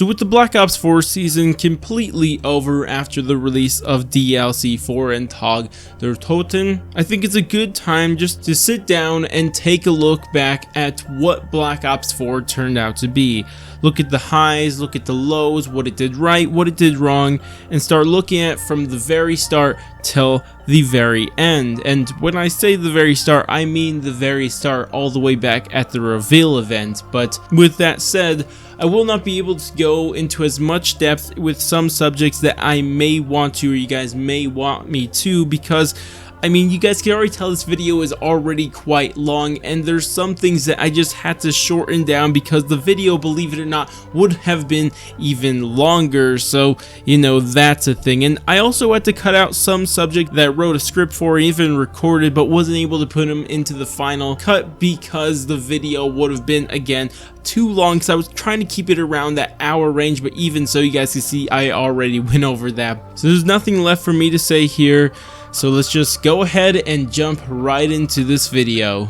So with the Black Ops 4 season completely over after the release of DLC 4 and Tag der Toten, I think it's a good time just to sit down and take a look back at what Black Ops 4 turned out to be. Look at the highs, look at the lows, what it did right, what it did wrong, and start looking at it from the very start till the very end. And when I say the very start, I mean the very start all the way back at the reveal event. But with that said, I will not be able to go into as much depth with some subjects that I may want to, or you guys may want me to, because I mean, you guys can already tell this video is already quite long, and there's some things that I just had to shorten down because the video, believe it or not, would have been even longer. So, you know, that's a thing. And I also had to cut out some subject that I wrote a script for, even recorded, but wasn't able to put them into the final cut because the video would have been, again, too long, because I was trying to keep it around that hour range. But even so, you guys can see I already went over that. So there's nothing left for me to say here. So let's just go ahead and jump right into this video.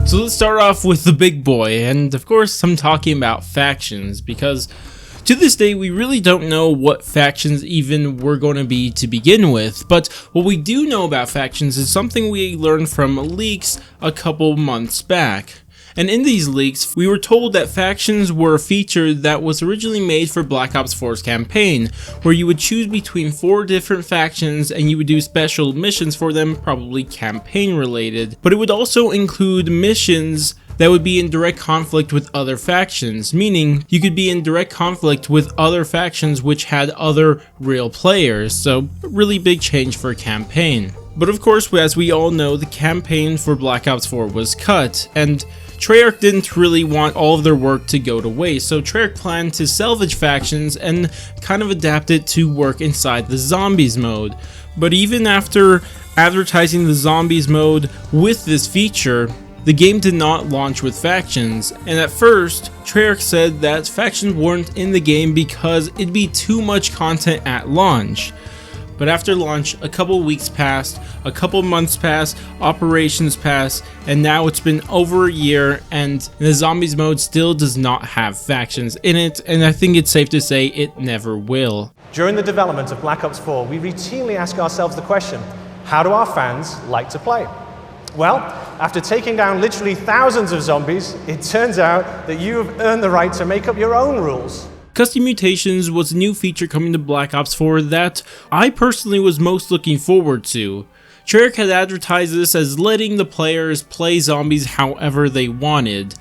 So let's start off with the big boy, and of course I'm talking about factions, because to this day we really don't know what factions even were going to be to begin with. But what we do know about factions is something we learned from leaks a couple months back. And in these leaks, we were told that factions were a feature that was originally made for Black Ops 4's campaign, where you would choose between 4 different factions and you would do special missions for them, probably campaign related. But it would also include missions that would be in direct conflict with other factions, meaning you could be in direct conflict with other factions which had other real players, so a really big change for a campaign. But of course, as we all know, the campaign for Black Ops 4 was cut, and Treyarch didn't really want all of their work to go to waste, so Treyarch planned to salvage factions and kind of adapt it to work inside the Zombies mode. But even after advertising the Zombies mode with this feature, the game did not launch with factions, and at first, Treyarch said that factions weren't in the game because it'd be too much content at launch. But after launch, a couple weeks passed, a couple months passed, operations passed, and now it's been over a year, and the Zombies mode still does not have factions in it, and I think it's safe to say it never will. During the development of Black Ops 4, we routinely ask ourselves the question, how do our fans like to play? Well, after taking down literally thousands of zombies, it turns out that you have earned the right to make up your own rules. Custom Mutations was a new feature coming to Black Ops 4 that I personally was most looking forward to. Treyarch had advertised this as letting the players play zombies however they wanted.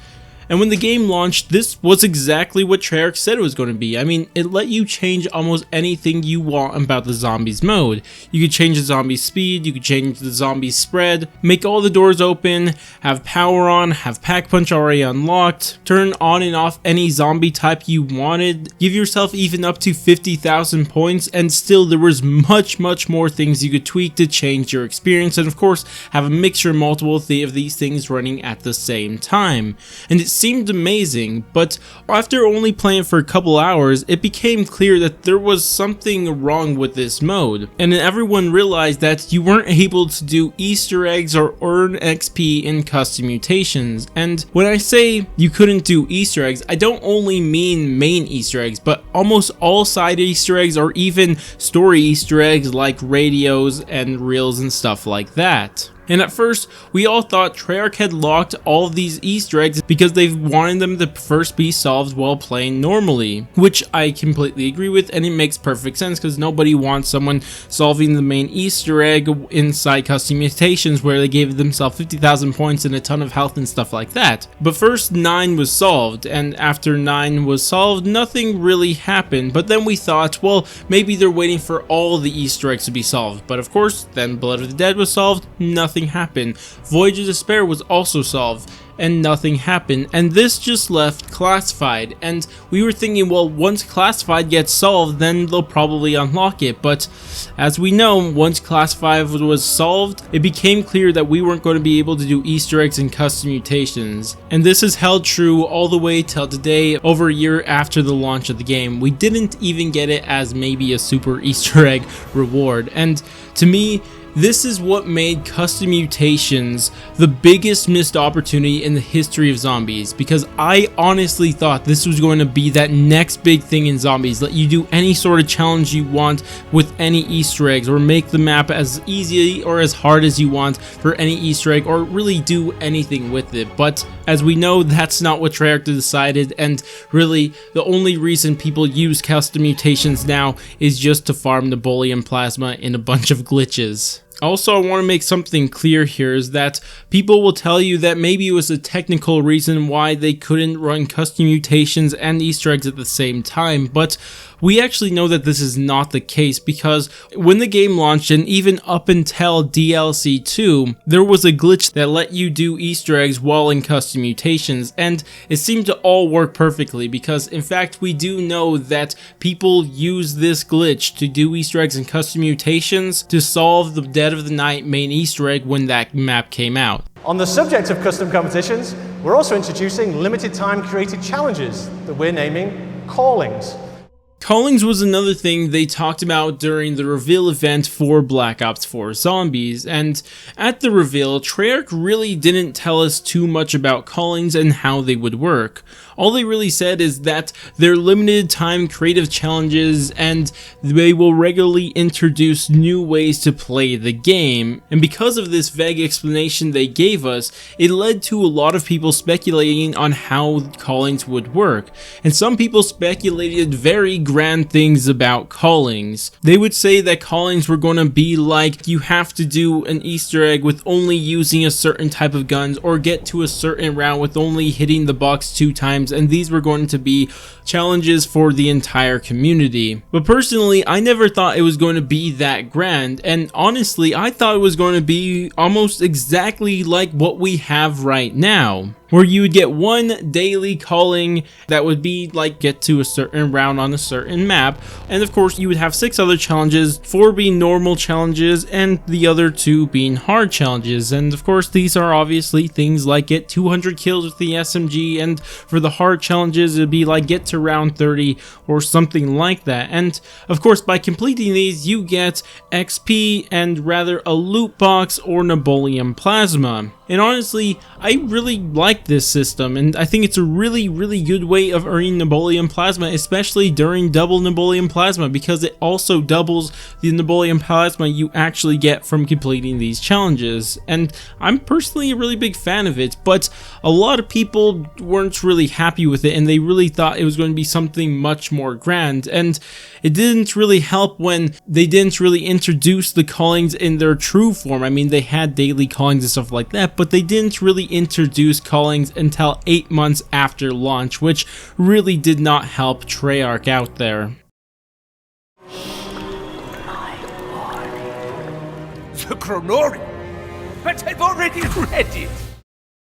And when the game launched, this was exactly what Treyarch said it was going to be. I mean, it let you change almost anything you want about the Zombies mode. You could change the zombie speed, you could change the zombie spread, make all the doors open, have power on, have pack punch already unlocked, turn on and off any zombie type you wanted, give yourself even up to 50,000 points, and still there was much more things you could tweak to change your experience, and of course have a mixture of multiple of these things running at the same time. And it seemed amazing, but after only playing for a couple hours, it became clear that there was something wrong with this mode, and then everyone realized that you weren't able to do Easter eggs or earn XP in Custom Mutations. And when I say you couldn't do Easter eggs, I don't only mean main Easter eggs, but almost all side Easter eggs or even story Easter eggs like radios and reels and stuff like that. And at first, we all thought Treyarch had locked all of these Easter eggs because they wanted them to first be solved while playing normally, which I completely agree with, and it makes perfect sense because nobody wants someone solving the main Easter egg inside Custom Mutations where they gave themselves 50,000 points and a ton of health and stuff like that. But first 9 was solved, and after 9 was solved, nothing really happened. But then we thought, well, maybe they're waiting for all the Easter eggs to be solved. But of course, then Blood of the Dead was solved, nothing happened. Voyage of Despair was also solved, and nothing happened, and this just left Classified. And we were thinking, well, once Classified gets solved, then they'll probably unlock it. But as we know, once Classified was solved, it became clear that we weren't going to be able to do Easter eggs and Custom Mutations. And this has held true all the way till today, over a year after the launch of the game. We didn't even get it as maybe a super Easter egg reward, and to me, This is what made custom mutations the biggest missed opportunity in the history of zombies, because I honestly thought this was going to be that next big thing in zombies. Let you do any sort of challenge you want with any Easter eggs, or make the map as easy or as hard as you want for any Easter egg, or really do anything with it. But as we know, that's not what Treyarch decided, and really the only reason people use custom mutations now is just to farm the Bolium plasma in a bunch of glitches. Also, I want to make something clear here, is that people will tell you that maybe it was a technical reason why they couldn't run custom mutations and Easter eggs at the same time, but we actually know that this is not the case, because when the game launched, and even up until DLC 2, there was a glitch that let you do Easter eggs while in custom mutations, and it seemed to all work perfectly, because in fact we do know that people use this glitch to do Easter eggs and custom mutations to solve the Dead of the Night main Easter egg when that map came out. On the subject of custom competitions, we're also introducing limited time created challenges that we're naming Callings. Callings was another thing they talked about during the reveal event for Black Ops 4 Zombies, and at the reveal, Treyarch really didn't tell us too much about Callings and how they would work. All they really said is that they're limited time creative challenges, and they will regularly introduce new ways to play the game. And because of this vague explanation they gave us, it led to a lot of people speculating on how Callings would work. And some people speculated very grand things about Callings. They would say that Callings were going to be like, you have to do an Easter egg with only using a certain type of guns, or get to a certain round with only hitting the box 2 times, and these were going to be challenges for the entire community. But personally, I never thought it was going to be that grand, and honestly, I thought it was going to be almost exactly like what we have right now, where you would get one daily calling that would be like get to a certain round on a certain map, and of course you would have 6 other challenges, 4 being normal challenges and the other 2 being hard challenges. And of course these are obviously things like get 200 kills with the SMG, and for the hard challenges it'd be like get to round 30 or something like that. And of course by completing these you get XP and rather a loot box or Nabolium plasma. And honestly, I really like this system, and I think it's a really good way of earning Nabolium plasma, especially during double Nabolium plasma, because it also doubles the Nabolium plasma you actually get from completing these challenges. And I'm personally a really big fan of it, but a lot of people weren't really happy with it, and they really thought it was going to be something much more grand. And it didn't really help when they didn't really introduce the callings in their true form. I mean, they had daily callings and stuff like that, but they didn't really introduce callings until 8 months after launch, which really did not help Treyarch out there. The Chronori! But I've already read it!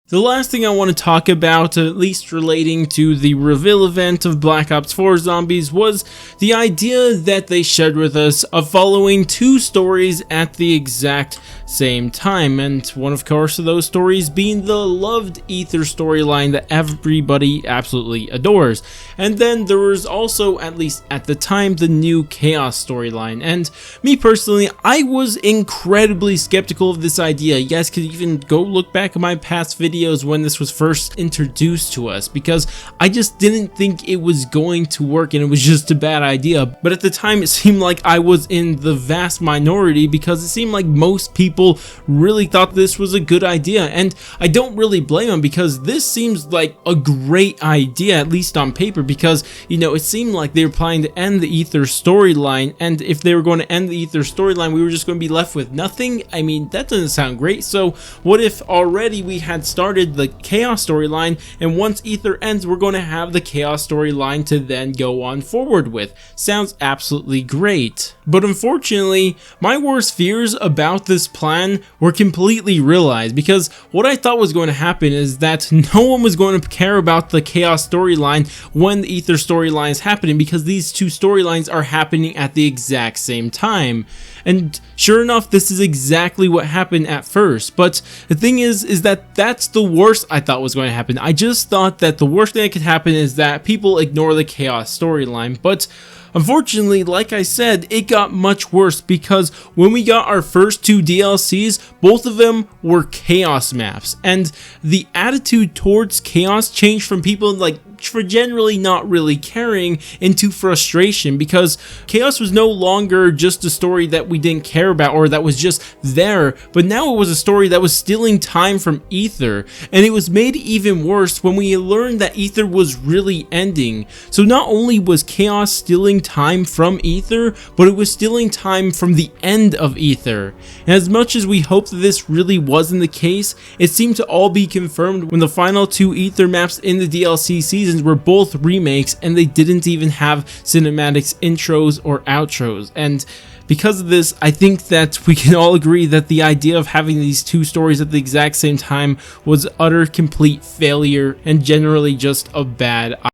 The last thing I want to talk about, at least relating to the reveal event of Black Ops 4 Zombies, was the idea that they shared with us of following 2 stories at the exact same time, and one of course of those stories being the loved Ether storyline that everybody absolutely adores. And then there was also, at least at the time, the new Chaos storyline. And me personally, I was incredibly skeptical of this idea. You guys could even go look back at my past videos when this was first introduced to us, because I just didn't think it was going to work and it was just a bad idea. But at the time it seemed like I was in the vast minority, because it seemed like most people really thought this was a good idea, and I don't really blame them, because this seems like a great idea, at least on paper, because you know, it seemed like they were planning to end the Ether storyline, and if they were going to end the Ether storyline we were just going to be left with nothing. I mean, that doesn't sound great. So what if already we had started the Chaos storyline, and once Ether ends we're going to have the Chaos storyline to then go on forward with? Sounds absolutely great. But unfortunately, my worst fears about this plan were completely realized, because what I thought was going to happen is that no one was going to care about the Chaos storyline when the Ether storyline is happening, because these 2 storylines are happening at the exact same time. And sure enough, this is exactly what happened at first. But the thing is that that's the worst I thought was going to happen. I just thought that the worst thing that could happen is that people ignore the Chaos storyline. But Unfortunately, like I said, it got much worse because when we got our first 2 DLCs, both of them were chaos maps, and the attitude towards chaos changed from people like for generally not really caring into frustration, because chaos was no longer just a story that we didn't care about or that was just there, but now it was a story that was stealing time from Aether, and it was made even worse when we learned that Aether was really ending. So not only was chaos stealing time from Aether, but it was stealing time from the end of Aether. And as much as we hoped that this really wasn't the case, it seemed to all be confirmed when the final 2 Aether maps in the DLC seasons were both remakes, and they didn't even have cinematics intros or outros. And because of this, I think that we can all agree that the idea of having these 2 stories at the exact same time was utter complete failure and generally just a bad idea.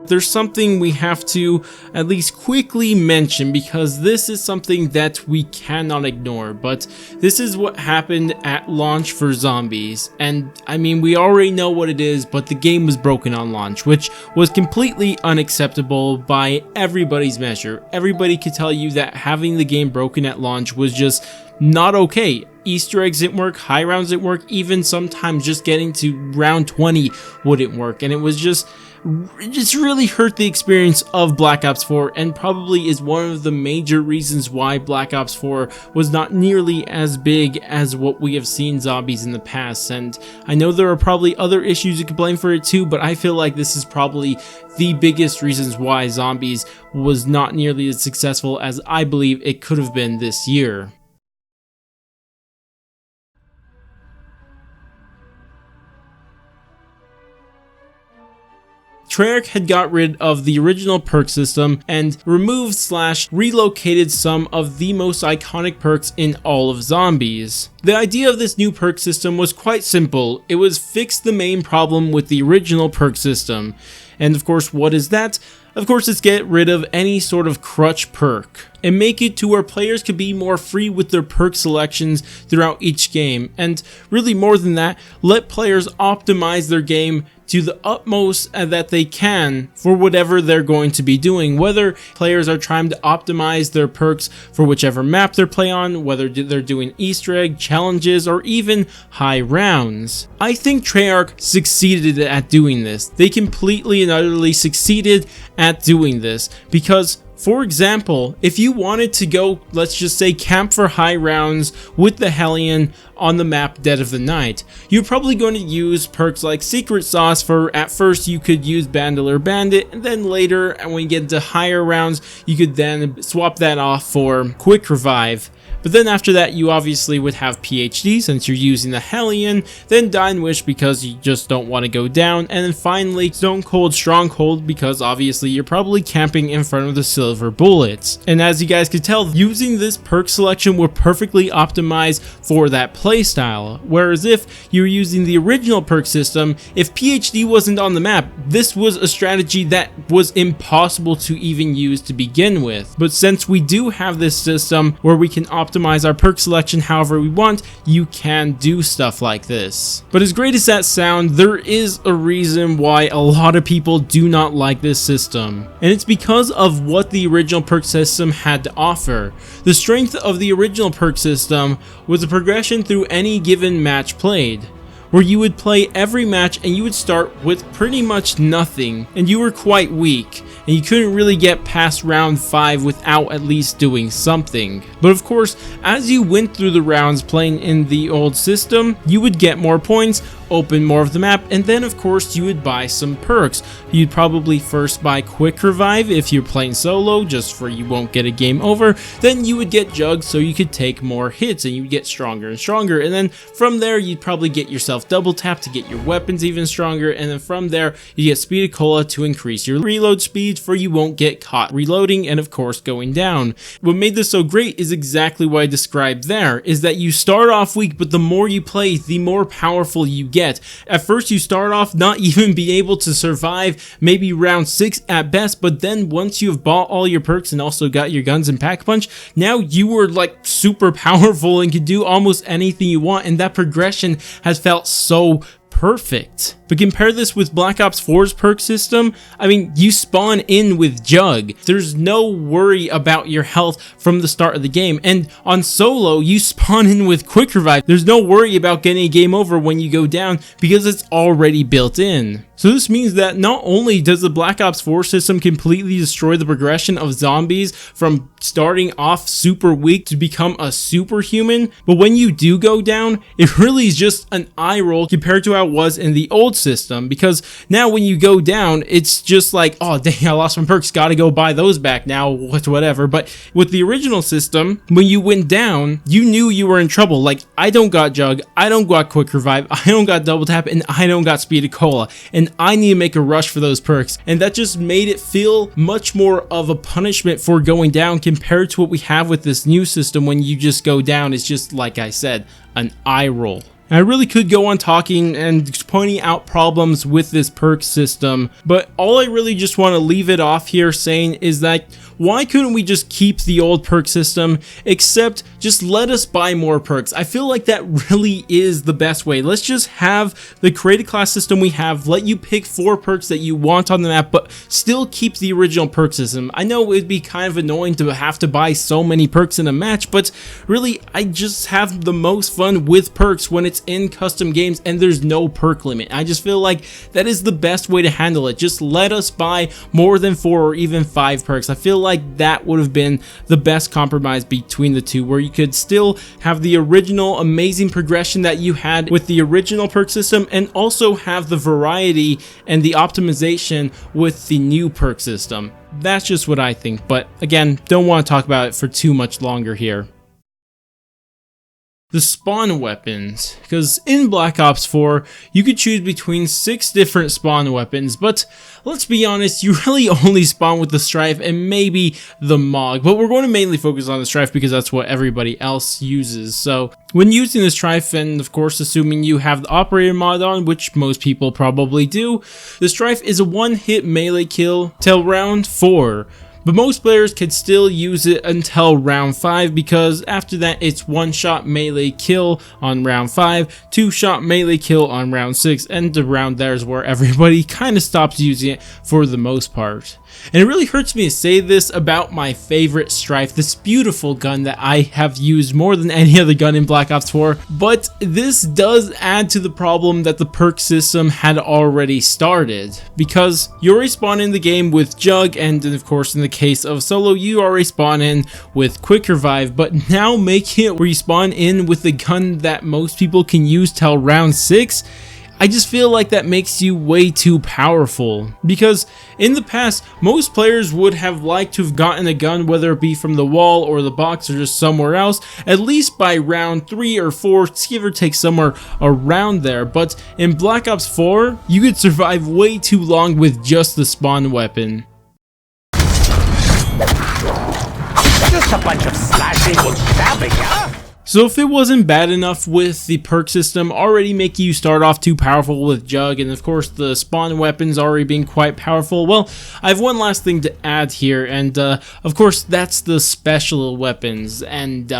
There's something we have to at least quickly mention, because this is something that we cannot ignore, but this is what happened at launch for Zombies. And I mean, we already know what it is, but the game was broken on launch, which was completely unacceptable by everybody's measure. Everybody could tell you that having the game broken at launch was just not okay. Easter eggs didn't work, high rounds didn't work, even sometimes just getting to round 20 wouldn't work, and it just really hurt the experience of Black Ops 4, and probably is one of the major reasons why Black Ops 4 was not nearly as big as what we have seen Zombies in the past. And I know there are probably other issues you could blame for it too, but I feel like this is probably the biggest reasons why Zombies was not nearly as successful as I believe it could have been this year. Treyarch had got rid of the original perk system and removed/relocated some of the most iconic perks in all of Zombies. The idea of this new perk system was quite simple. It was fix the main problem with the original perk system. And of course, what is that? Of course, it's get rid of any sort of crutch perk and make it to where players could be more free with their perk selections throughout each game. And really more than that, let players optimize their game to the utmost that they can for whatever they're going to be doing, whether players are trying to optimize their perks for whichever map they're playing on, whether they're doing Easter egg challenges or even high rounds. I think Treyarch succeeded at doing this. They completely and utterly succeeded at doing this, because for example, if you wanted to go, let's just say, camp for high rounds with the Hellion on the map Dead of the Night, you're probably going to use perks like Secret Sauce. For at first you could use Bandolier Bandit, and then later, and when you get into higher rounds, you could then swap that off for Quick Revive. But then after that, you obviously would have PhD since you're using the Hellion, then Dying Wish because you just don't want to go down, and then finally Stone Cold Stronghold because obviously you're probably camping in front of the silver bullets. And as you guys could tell, using this perk selection were perfectly optimized for that playstyle. Whereas if you're using the original perk system, if PhD wasn't on the map, this was a strategy that was impossible to even use to begin with. But since we do have this system where we can optimize our perk selection however we want, you can do stuff like this. But as great as that sounds, there is a reason why a lot of people do not like this system, and it's because of what the original perk system had to offer. The strength of the original perk system was the progression through any given match played, where you would play every match and you would start with pretty much nothing, and you were quite weak, and you couldn't really get past round 5 without at least doing something. But of course, as you went through the rounds playing in the old system, you would get more points, open more of the map, and then of course you would buy some perks. You'd probably first buy Quick Revive if you're playing solo, just for you won't get a game over. Then you would get Jugs so you could take more hits and you'd get stronger and stronger, and then from there you'd probably get yourself double tap to get your weapons even stronger, and then from there you get Speed of Cola to increase your reload speed for you won't get caught reloading and of course going down. What made this so great is exactly what I described there, is that you start off weak, but the more you play, the more powerful you get. At first you start off not even being able to survive maybe round 6 at best, but then once you've bought all your perks and also got your guns and pack punch, now you are like super powerful and can do almost anything you want, and that progression has felt so perfect. But compare this with Black Ops 4's perk system. I mean, you spawn in with Jug. There's no worry about your health from the start of the game. And on solo, you spawn in with Quick Revive. There's no worry about getting a game over when you go down because it's already built in. So this means that not only does the Black Ops 4 system completely destroy the progression of zombies from starting off super weak to become a superhuman, but when you do go down, it really is just an eye roll compared to how it was in the old system, because now when you go down, it's just like, oh dang, I lost my perks, gotta go buy those back now, whatever. But with the original system, when you went down, you knew you were in trouble. Like, I don't got Jug, I don't got Quick Revive, I don't got Double Tap, and I don't got Speed of Cola, and I need to make a rush for those perks. And that just made it feel much more of a punishment for going down compared to what we have with this new system. When you just go down, it's just, like I said, an eye roll. I really could go on talking and pointing out problems with this perk system, but all I really just want to leave it off here saying is that why couldn't we just keep the old perk system, except just let us buy more perks? I feel like that really is the best way. Let's just have the created class system we have, let you pick 4 perks that you want on the map, but still keep the original perk system. I know it'd be kind of annoying to have to buy so many perks in a match, but really I just have the most fun with perks when it's in custom games and there's no perk limit. I just feel like that is the best way to handle it. Just let us buy more than 4 or even 5 perks. I feel like that would have been the best compromise between the two, where you could still have the original amazing progression that you had with the original perk system and also have the variety and the optimization with the new perk system. That's just what I think, but again, don't want to talk about it for too much longer here. The spawn weapons, because in Black Ops 4 you could choose between 6 different spawn weapons, but let's be honest, you really only spawn with the Strife and maybe the Mog, but we're going to mainly focus on the Strife because that's what everybody else uses. So when using the Strife, and of course assuming you have the Operator mod on, which most people probably do, the Strife is a one-hit melee kill till round 4. But most players can still use it until round 5, because after that it's one-shot melee kill on round 5, two-shot melee kill on round 6, and the round there is where everybody kind of stops using it for the most part. And it really hurts me to say this about my favorite Strife, this beautiful gun that I have used more than any other gun in Black Ops 4, but this does add to the problem that the perk system had already started, because you already spawn in the game with Jug, and of course in the case of solo you already spawn in with Quick Revive, but now making it where you spawn in with the gun that most people can use till round 6, I just feel like that makes you way too powerful, because in the past most players would have liked to have gotten a gun, whether it be from the wall or the box or just somewhere else, at least by round 3 or 4, give or take somewhere around there. But in Black Ops 4 you could survive way too long with just the spawn weapon. Just a bunch of slashing and stabbing, huh? So if it wasn't bad enough with the perk system already making you start off too powerful with Jug, and of course the spawn weapons already being quite powerful, well, I have one last thing to add here, and of course that's the special weapons. And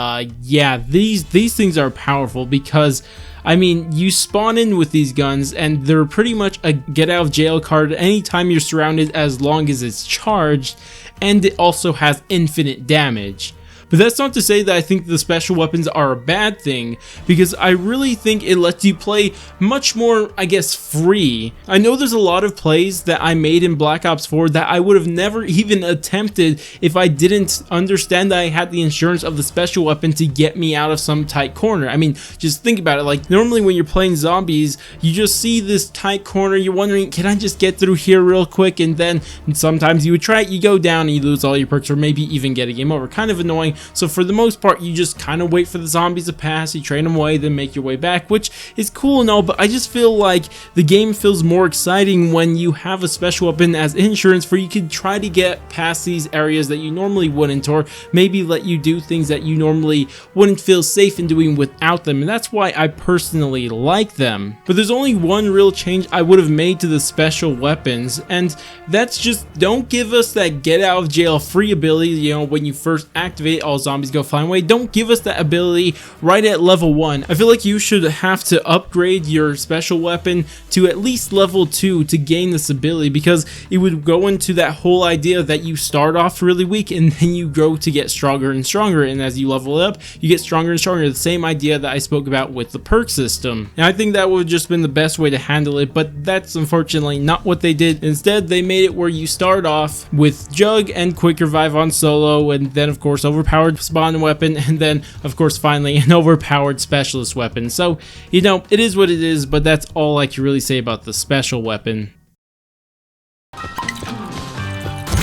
yeah, these things are powerful because, I mean, you spawn in with these guns and they're pretty much a get out of jail card anytime you're surrounded, as long as it's charged, and it also has infinite damage. But that's not to say that I think the special weapons are a bad thing, because I really think it lets you play much more, I guess, free. I know there's a lot of plays that I made in Black Ops 4 that I would have never even attempted if I didn't understand that I had the insurance of the special weapon to get me out of some tight corner. I mean, just think about it. Like, normally when you're playing zombies, you just see this tight corner, you're wondering, can I just get through here real quick? And then sometimes you would try it, you go down and you lose all your perks, or maybe even get a game over. Kind of annoying. so for the most part you just kind of wait for the zombies to pass, you train them away, then make your way back, which is cool and all, but I just feel like the game feels more exciting when you have a special weapon as insurance for you could try to get past these areas that you normally wouldn't, or maybe let you do things that you normally wouldn't feel safe in doing without them, and that's why I personally like them. But there's only one real change I would have made to the special weapons, and that's just don't give us that get out of jail free ability, you know, when you first activate all zombies go flying away. Don't give us that ability right at level 1. I feel like you should have to upgrade your special weapon to at least level 2 to gain this ability, because it would go into that whole idea that you start off really weak and then you grow to get stronger and stronger, and as you level up you get stronger and stronger. The same idea that I spoke about with the perk system, and I think that would have just been the best way to handle it, but that's unfortunately not what they did. Instead they made it where you start off with Jug and Quick Revive on solo, and then of course overpowered spawn weapon, and then of course finally an overpowered specialist weapon. So you know, it is what it is, but that's all I can really say about the special weapon.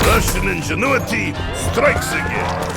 Russian ingenuity strikes again.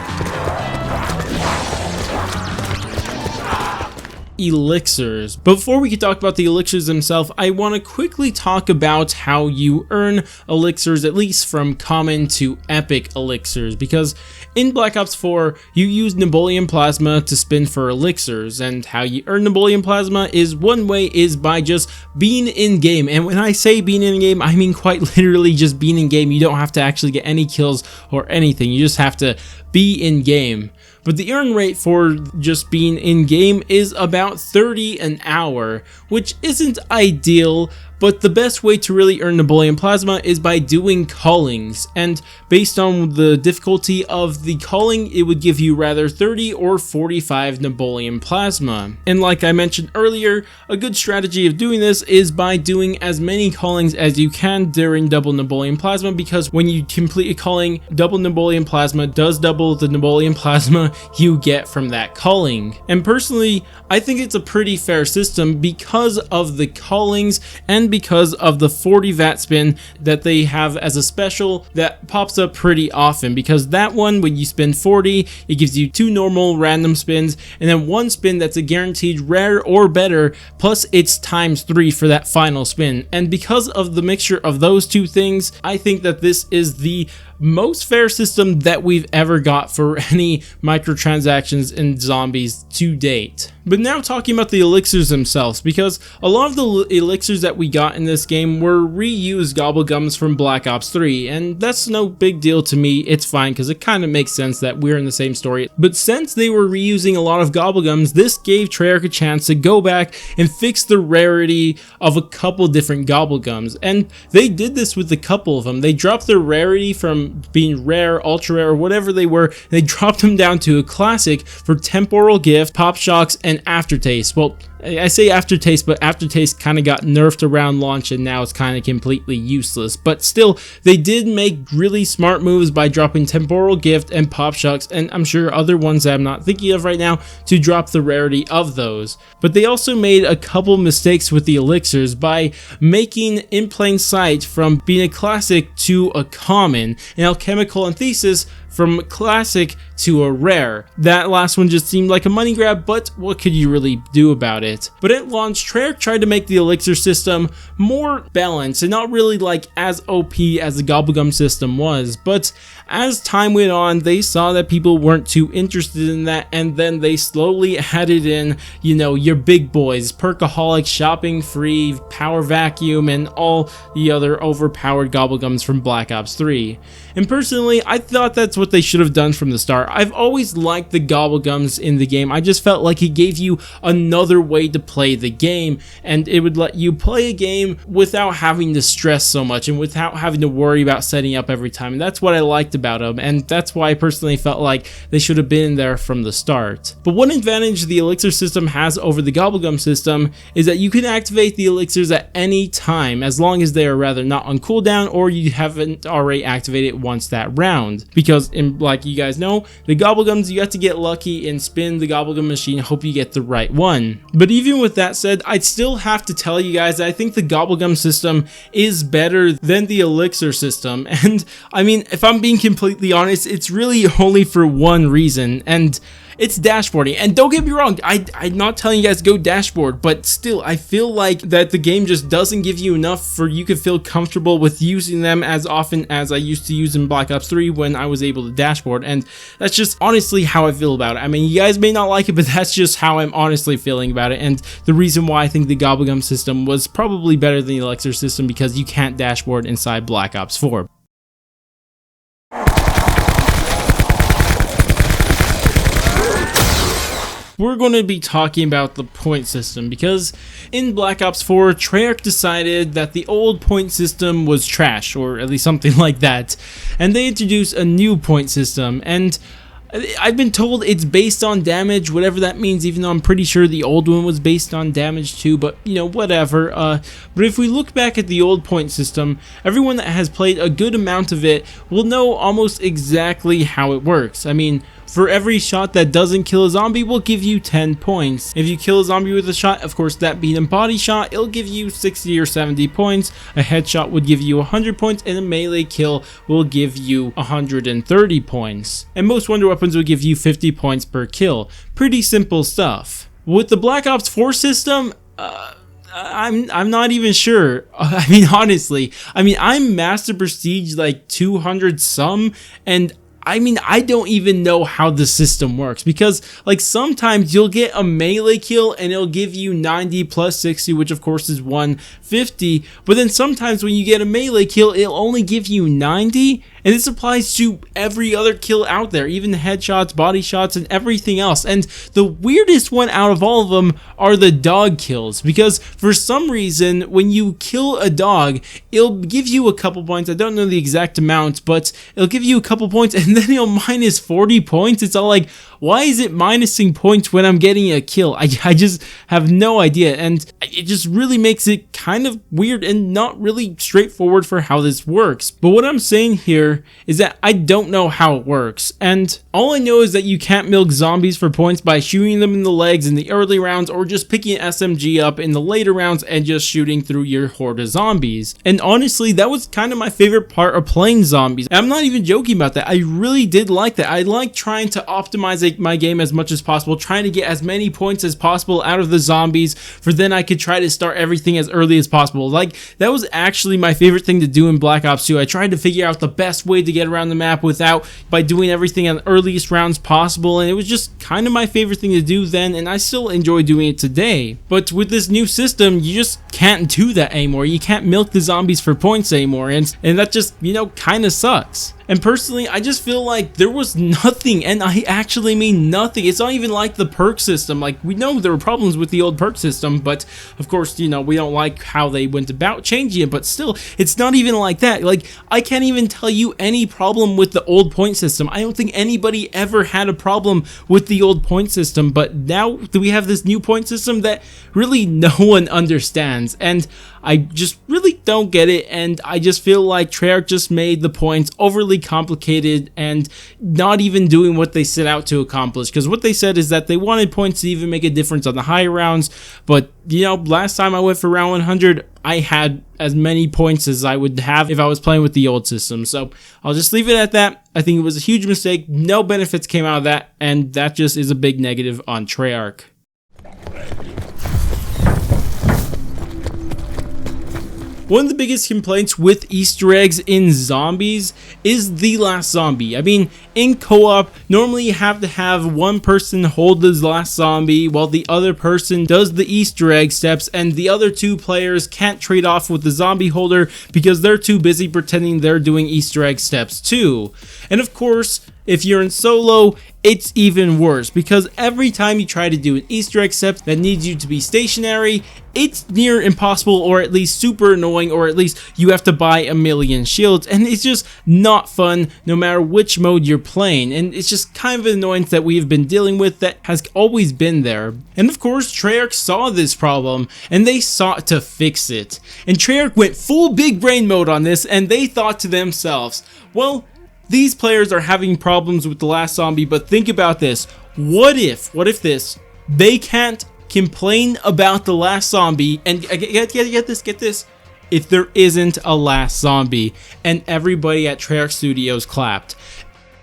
Elixirs. But before we can talk about the elixirs themselves, I want to quickly talk about how you earn elixirs, at least from common to epic elixirs, because in Black Ops 4 you use Nibolium Plasma to spin for elixirs, and how you earn Nibolium Plasma is one way is by just being in game, and when I say being in game I mean quite literally just being in game. You don't have to actually get any kills or anything, you just have to be in game. But the earn rate for just being in game is about 30 an hour, which isn't ideal, but the best way to really earn Nibolium Plasma is by doing callings, and based on the difficulty of the calling it would give you rather 30 or 45 Nibolium Plasma. And like I mentioned earlier, a good strategy of doing this is by doing as many callings as you can during double Nibolium Plasma, because when you complete a calling, double Nibolium Plasma does double the Nibolium Plasma you get from that calling. And personally I think it's a pretty fair system because of the callings and because of the 40 VAT spin that they have as a special that pops up pretty often, because that one, when you spend 40, it gives you 2 normal random spins and then 1 spin that's a guaranteed rare or better, plus it's ×3 for that final spin. And because of the mixture of those 2 things, I think that this is the most fair system that we've ever got for any microtransactions in zombies to date. But now talking about the elixirs themselves, because a lot of the elixirs that we got in this game were reused gobblegums from Black Ops 3, and that's no big deal to me. It's fine because it kind of makes sense that we're in the same story. But since they were reusing a lot of gobblegums, this gave Treyarch a chance to go back and fix the rarity of a couple different gobblegums, and they did this with a couple of them. They dropped their rarity from being rare, ultra rare, or whatever they were, they dropped them down to a classic for temporal gift, pop shocks, and aftertaste. Well, I say aftertaste, but aftertaste kind of got nerfed around launch and now it's kind of completely useless. But still, they did make really smart moves by dropping temporal gift and pop shocks, and I'm sure other ones that I'm not thinking of right now, to drop the rarity of those. But they also made a couple mistakes with the elixirs by making In Plain Sight from being a classic to a common, and Alchemical Antithesis from classic to a rare. That last one just seemed like a money grab, but what could you really do about it? But at launch, Treyarch tried to make the elixir system more balanced and not really like as OP as the gobblegum system was, but as time went on, they saw that people weren't too interested in that, and then they slowly added in, you know, your big boys, Perkaholic, Shopping Free, Power Vacuum, and all the other overpowered gobblegums from Black Ops 3. And personally, I thought that's what they should have done from the start. I've always liked the gobblegums in the game. I just felt like it gave you another way to play the game, and it would let you play a game without having to stress so much and without having to worry about setting up every time. And that's what I liked about them, and that's why I personally felt like they should have been there from the start. But one advantage the elixir system has over the gobblegum system is that you can activate the elixirs at any time, as long as they are rather not on cooldown or you haven't already activated it once that round. Because because like you guys know, the gobblegums, you have to get lucky and spin the gobblegum machine, hope you get the right one. But even with that said, I'd still have to tell you guys that I think the gobblegum system is better than the elixir system. And I mean, if I'm being completely honest, it's really only for one reason, and it's dashboarding. And don't get me wrong, I'm not telling you guys to go dashboard, but still, I feel like that the game just doesn't give you enough for you to feel comfortable with using them as often as I used to use in Black Ops 3 when I was able to dashboard. And that's just honestly how I feel about it. I mean, you guys may not like it, but that's just how I'm honestly feeling about it, and the reason why I think the gobblegum system was probably better than the elixir system, because you can't dashboard inside Black Ops 4. We're going to be talking about the point system, because in Black Ops 4, Treyarch decided that the old point system was trash, or at least something like that, and they introduced a new point system. And I've been told it's based on damage, whatever that means, even though I'm pretty sure the old one was based on damage too, but you know, whatever. But if we look back at the old point system, everyone that has played a good amount of it will know almost exactly how it works. I mean, for every shot that doesn't kill a zombie will give you 10 points. If you kill a zombie with a shot, of course that being a body shot, it'll give you 60 or 70 points. A headshot would give you 100 points, and a melee kill will give you 130 points. And most wonder weapons will give you 50 points per kill. Pretty simple stuff. With the Black Ops 4 system, I'm not even sure. I mean, honestly, I'm Master Prestige like 200 some, and I mean, I don't even know how the system works, because like sometimes you'll get a melee kill and it'll give you 90 plus 60, which of course is 150, but then sometimes when you get a melee kill, it'll only give you 90, and this applies to every other kill out there, even the headshots, body shots, and everything else. And the weirdest one out of all of them are the dog kills, because for some reason when you kill a dog, it'll give you a couple points. I don't know the exact amount, but it'll give you a couple points, and then it'll minus 40 points. It's all like, why is it minusing points when I'm getting a kill? I just have no idea, and it just really makes it kind of weird and not really straightforward for how this works. But what I'm saying here is that I don't know how it works, and all I know is that you can't milk zombies for points by shooting them in the legs in the early rounds, or just picking an SMG up in the later rounds and just shooting through your horde of zombies. And honestly, that was kind of my favorite part of playing zombies. And I'm not even joking about that. I really did like that. I like trying to optimize my game as much as possible, trying to get as many points as possible out of the zombies, for then I could try to start everything as early as possible. Like, that was actually my favorite thing to do in Black Ops 2. I tried to figure out the best way to get around the map by doing everything in the earliest rounds possible, and it was just kind of my favorite thing to do then, and I still enjoy doing it today. But with this new system, you just can't do that anymore. You can't milk the zombies for points anymore, and that just, you know, kind of sucks. And personally, I just feel like there was nothing, and I actually mean nothing. It's not even like the perk system. Like, we know there were problems with the old perk system, but of course, you know, we don't like how they went about changing it, but still, it's not even like that. Like, I can't even tell you any problem with the old point system. I don't think anybody ever had a problem with the old point system, but now we have this new point system that really no one understands, and I just really don't get it, and I just feel like Treyarch just made the points overly complicated and not even doing what they set out to accomplish, because what they said is that they wanted points to even make a difference on the higher rounds, but you know, last time I went for round 100, I had as many points as I would have if I was playing with the old system. So I'll just leave it at that. I think it was a huge mistake. No benefits came out of that, and that just is a big negative on Treyarch. One of the biggest complaints with Easter eggs in zombies is the last zombie. I mean, in co-op, normally you have to have one person hold the last zombie while the other person does the Easter egg steps, and the other two players can't trade off with the zombie holder because they're too busy pretending they're doing Easter egg steps too. And of course, if you're in solo, it's even worse, because every time you try to do an Easter egg step that needs you to be stationary, it's near impossible, or at least super annoying, or at least you have to buy a million shields, and it's just not fun no matter which mode you're playing, and it's just kind of an annoyance that we've been dealing with that has always been there. And of course, Treyarch saw this problem, and they sought to fix it. And Treyarch went full big brain mode on this, and they thought to themselves, well, these players are having problems with the last zombie, but think about this. What if they can't complain about the last zombie, and get this, if there isn't a last zombie, and everybody at Treyarch Studios clapped.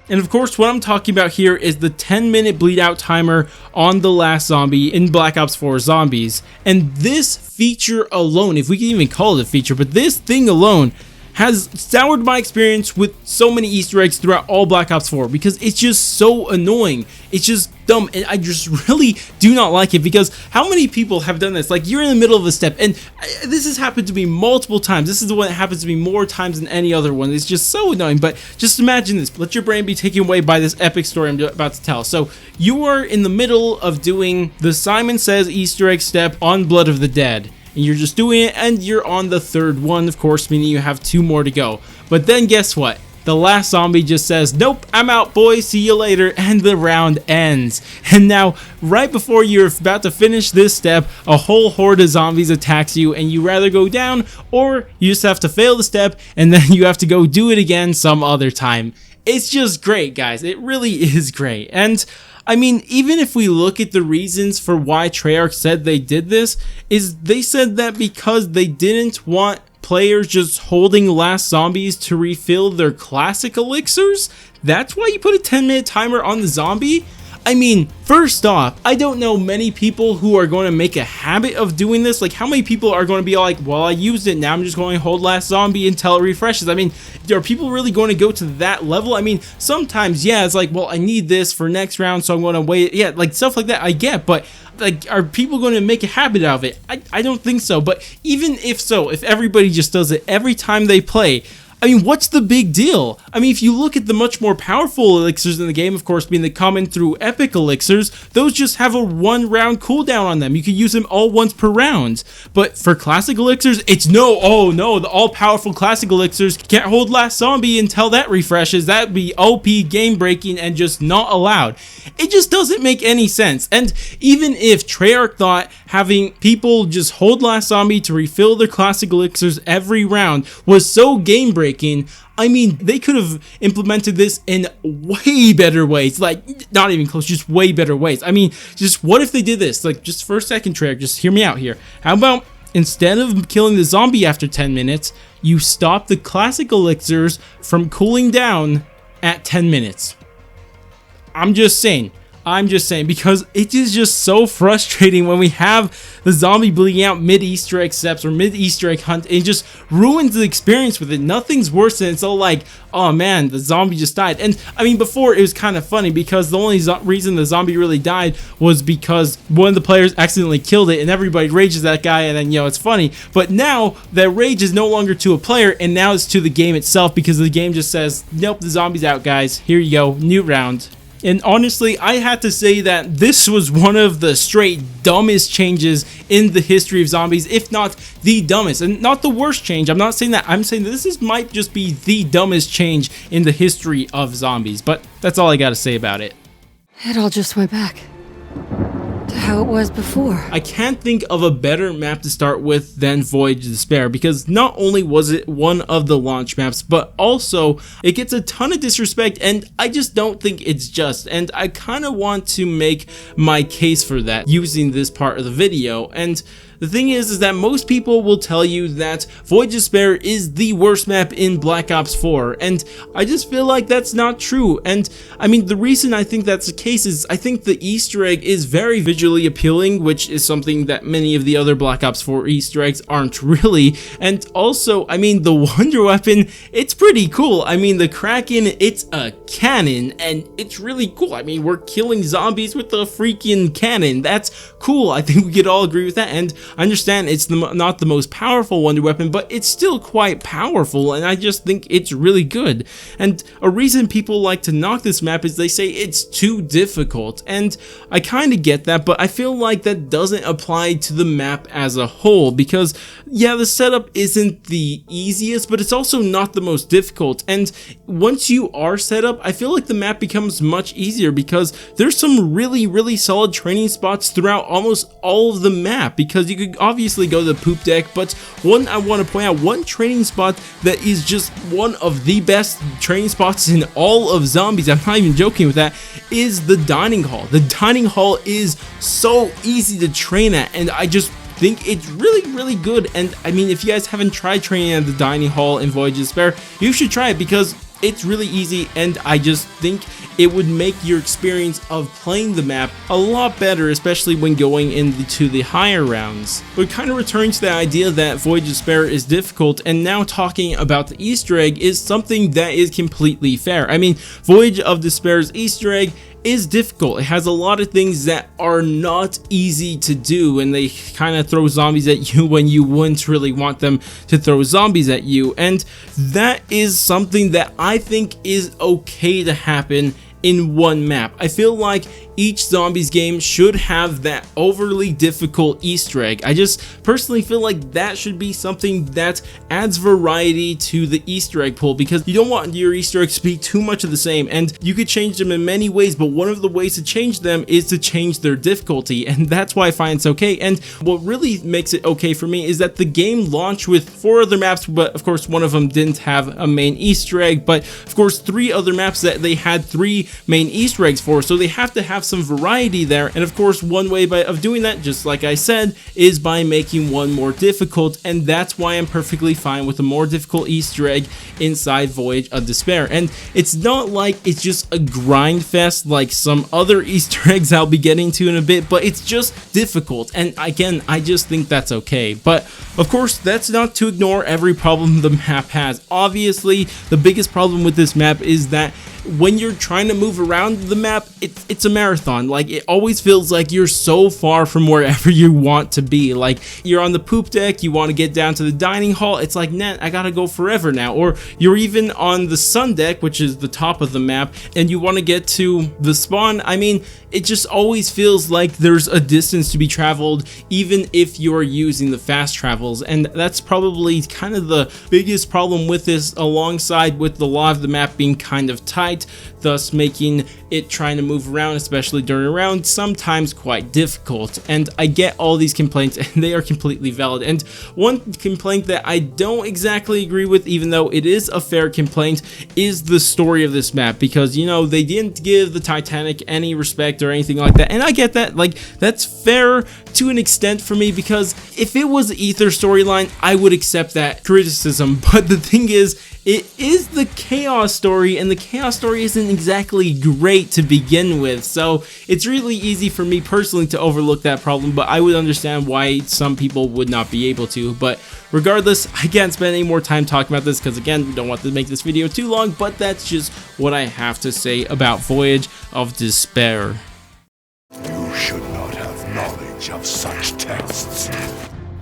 And of course, what I'm talking about here is the 10-minute bleed out timer on the last zombie in Black Ops 4 Zombies. And this feature alone, if we can even call it a feature, but this thing alone has soured my experience with so many Easter eggs throughout all Black Ops 4 because it's just so annoying. It's just dumb, and I just really do not like it because how many people have done this? Like, you're in the middle of a step, and this has happened to me multiple times. This is the one that happens to me more times than any other one. It's just so annoying, but just imagine this. Let your brain be taken away by this epic story I'm about to tell. So, you are in the middle of doing the Simon Says Easter egg step on Blood of the Dead. And you're just doing it, and you're on the third one, of course, meaning you have 2 more to go. But then guess what? The last zombie just says, nope, I'm out, boys, see you later, and the round ends. And now, right before you're about to finish this step, a whole horde of zombies attacks you, and you rather go down, or you just have to fail the step, and then you have to go do it again some other time. It's just great, guys. It really is great. And I mean, even if we look at the reasons for why Treyarch said they did this, is they said that because they didn't want players just holding last zombies to refill their classic elixirs? That's why you put a 10-minute timer on the zombie? I mean, first off, I don't know many people who are going to make a habit of doing this. Like, how many people are going to be like, well, I used it, now I'm just going to hold last zombie until it refreshes? I mean, are people really going to go to that level? I mean, sometimes, yeah, it's like, well, I need this for next round, so I'm going to wait. Yeah, like, stuff like that, I get, but like, are people going to make a habit out of it? I don't think so, but even if so, if everybody just does it every time they play, I mean, what's the big deal? I mean, if you look at the much more powerful elixirs in the game, of course, being the common through epic elixirs, those just have a 1-round cooldown on them. You can use them all once per round. But for classic elixirs, it's no, oh no, the all-powerful classic elixirs can't hold last zombie until that refreshes. That'd be OP, game-breaking, and just not allowed. It just doesn't make any sense. And even if Treyarch thought having people just hold last zombie to refill their classic elixirs every round was so game-breaking, I mean, they could have implemented this in way better ways, like, not even close, just way better ways. I mean, just what if they did this? Like, just for a second, Treyarch, just hear me out here. How about, instead of killing the zombie after 10 minutes, you stop the classic elixirs from cooling down at 10 minutes? I'm just saying, because it is just so frustrating when we have the zombie bleeding out mid-Easter egg steps or mid-Easter egg hunt. It just ruins the experience with it. Nothing's worse than it's all like, oh man, the zombie just died. And I mean, before it was kind of funny because the only reason the zombie really died was because one of the players accidentally killed it and everybody rages at that guy, and then, you know, it's funny. But now that rage is no longer to a player, and now it's to the game itself because the game just says, nope, the zombie's out, guys. Here you go, new round. And honestly, I had to say that this was one of the straight dumbest changes in the history of zombies, if not the dumbest. And not the worst change, I'm not saying that, I'm saying this might just be the dumbest change in the history of zombies. But that's all I gotta say about it. It all just went back to how it was before. I can't think of a better map to start with than Void to Despair, because not only was it one of the launch maps, but also it gets a ton of disrespect, and I just don't think it's just, and I kind of want to make my case for that using this part of the video. And the thing is that most people will tell you that Void Despair is the worst map in Black Ops 4, and I just feel like that's not true. And I mean, the reason I think that's the case is I think the Easter egg is very visually appealing, which is something that many of the other Black Ops 4 Easter eggs aren't really. And also, I mean, the Wonder Weapon, it's pretty cool. I mean, the Kraken, it's a cannon, and it's really cool. I mean, we're killing zombies with a freaking cannon. That's cool. I think we could all agree with that. And I understand it's not the most powerful Wonder Weapon, but it's still quite powerful, and I just think it's really good. And a reason people like to knock this map is they say it's too difficult, and I kind of get that, but I feel like that doesn't apply to the map as a whole, because yeah, the setup isn't the easiest, but it's also not the most difficult. And once you are set up, I feel like the map becomes much easier because there's some really solid training spots throughout almost all of the map, because you You could obviously go to the poop deck, but one I want to point out, one training spot that is just one of the best training spots in all of Zombies, I'm not even joking with that, is the dining hall. The dining hall is so easy to train at, and I just think it's really good. And I mean, if you guys haven't tried training at the dining hall in Voyage of Despair, you should try it because it's really easy, and I just think it would make your experience of playing the map a lot better, especially when going into the higher rounds. But kind of returning to the idea that Voyage of Despair is difficult, and now talking about the Easter egg is something that is completely fair. I mean, Voyage of Despair's Easter egg is difficult. It has a lot of things that are not easy to do, and they kind of throw zombies at you when you wouldn't really want them to throw zombies at you, and that is something that I think is okay to happen in one map. I feel like each Zombies game should have that overly difficult Easter egg. I just personally feel like that should be something that adds variety to the Easter egg pool, because you don't want your Easter eggs to be too much of the same, and you could change them in many ways, but one of the ways to change them is to change their difficulty, and that's why I find it's okay. And what really makes it okay for me is that the game launched with 4 other maps, but of course one of them didn't have a main Easter egg, but of course 3 other maps that they had 3 main Easter eggs for, so they have to have some variety there. And of course one way of doing that, just like I said, is by making one more difficult, and that's why I'm perfectly fine with a more difficult Easter egg inside Voyage of Despair. And it's not like it's just a grind fest like some other Easter eggs I'll be getting to in a bit, but it's just difficult, and again, I just think that's okay. But of course that's not to ignore every problem the map has. Obviously the biggest problem with this map is that when you're trying to move around the map, it's a marathon. Like, it always feels like you're so far from wherever you want to be. Like, you're on the poop deck, you want to get down to the dining hall, it's like, nah, I gotta go forever now. Or you're even on the sun deck, which is the top of the map, and you want to get to the spawn. I mean, it just always feels like there's a distance to be traveled, even if you're using the fast travels. And that's probably kind of the biggest problem with this, alongside with the law of the map being kind of tight, thus making it trying to move around, especially during a round, sometimes quite difficult. And I get all these complaints, and they are completely valid. And one complaint that I don't exactly agree with, even though it is a fair complaint, is the story of this map, because, you know, they didn't give the Titanic any respect or anything like that, and I get that. Like, that's fair to an extent for me, because if it was the Ether storyline, I would accept that criticism. But the thing is, it is the Chaos story, and the Chaos story isn't exactly great to begin with, so it's really easy for me personally to overlook that problem, but I would understand why some people would not be able to. But regardless, I can't spend any more time talking about this, because again, we don't want to make this video too long, but that's just what I have to say about Voyage of Despair. You should not have knowledge of such texts.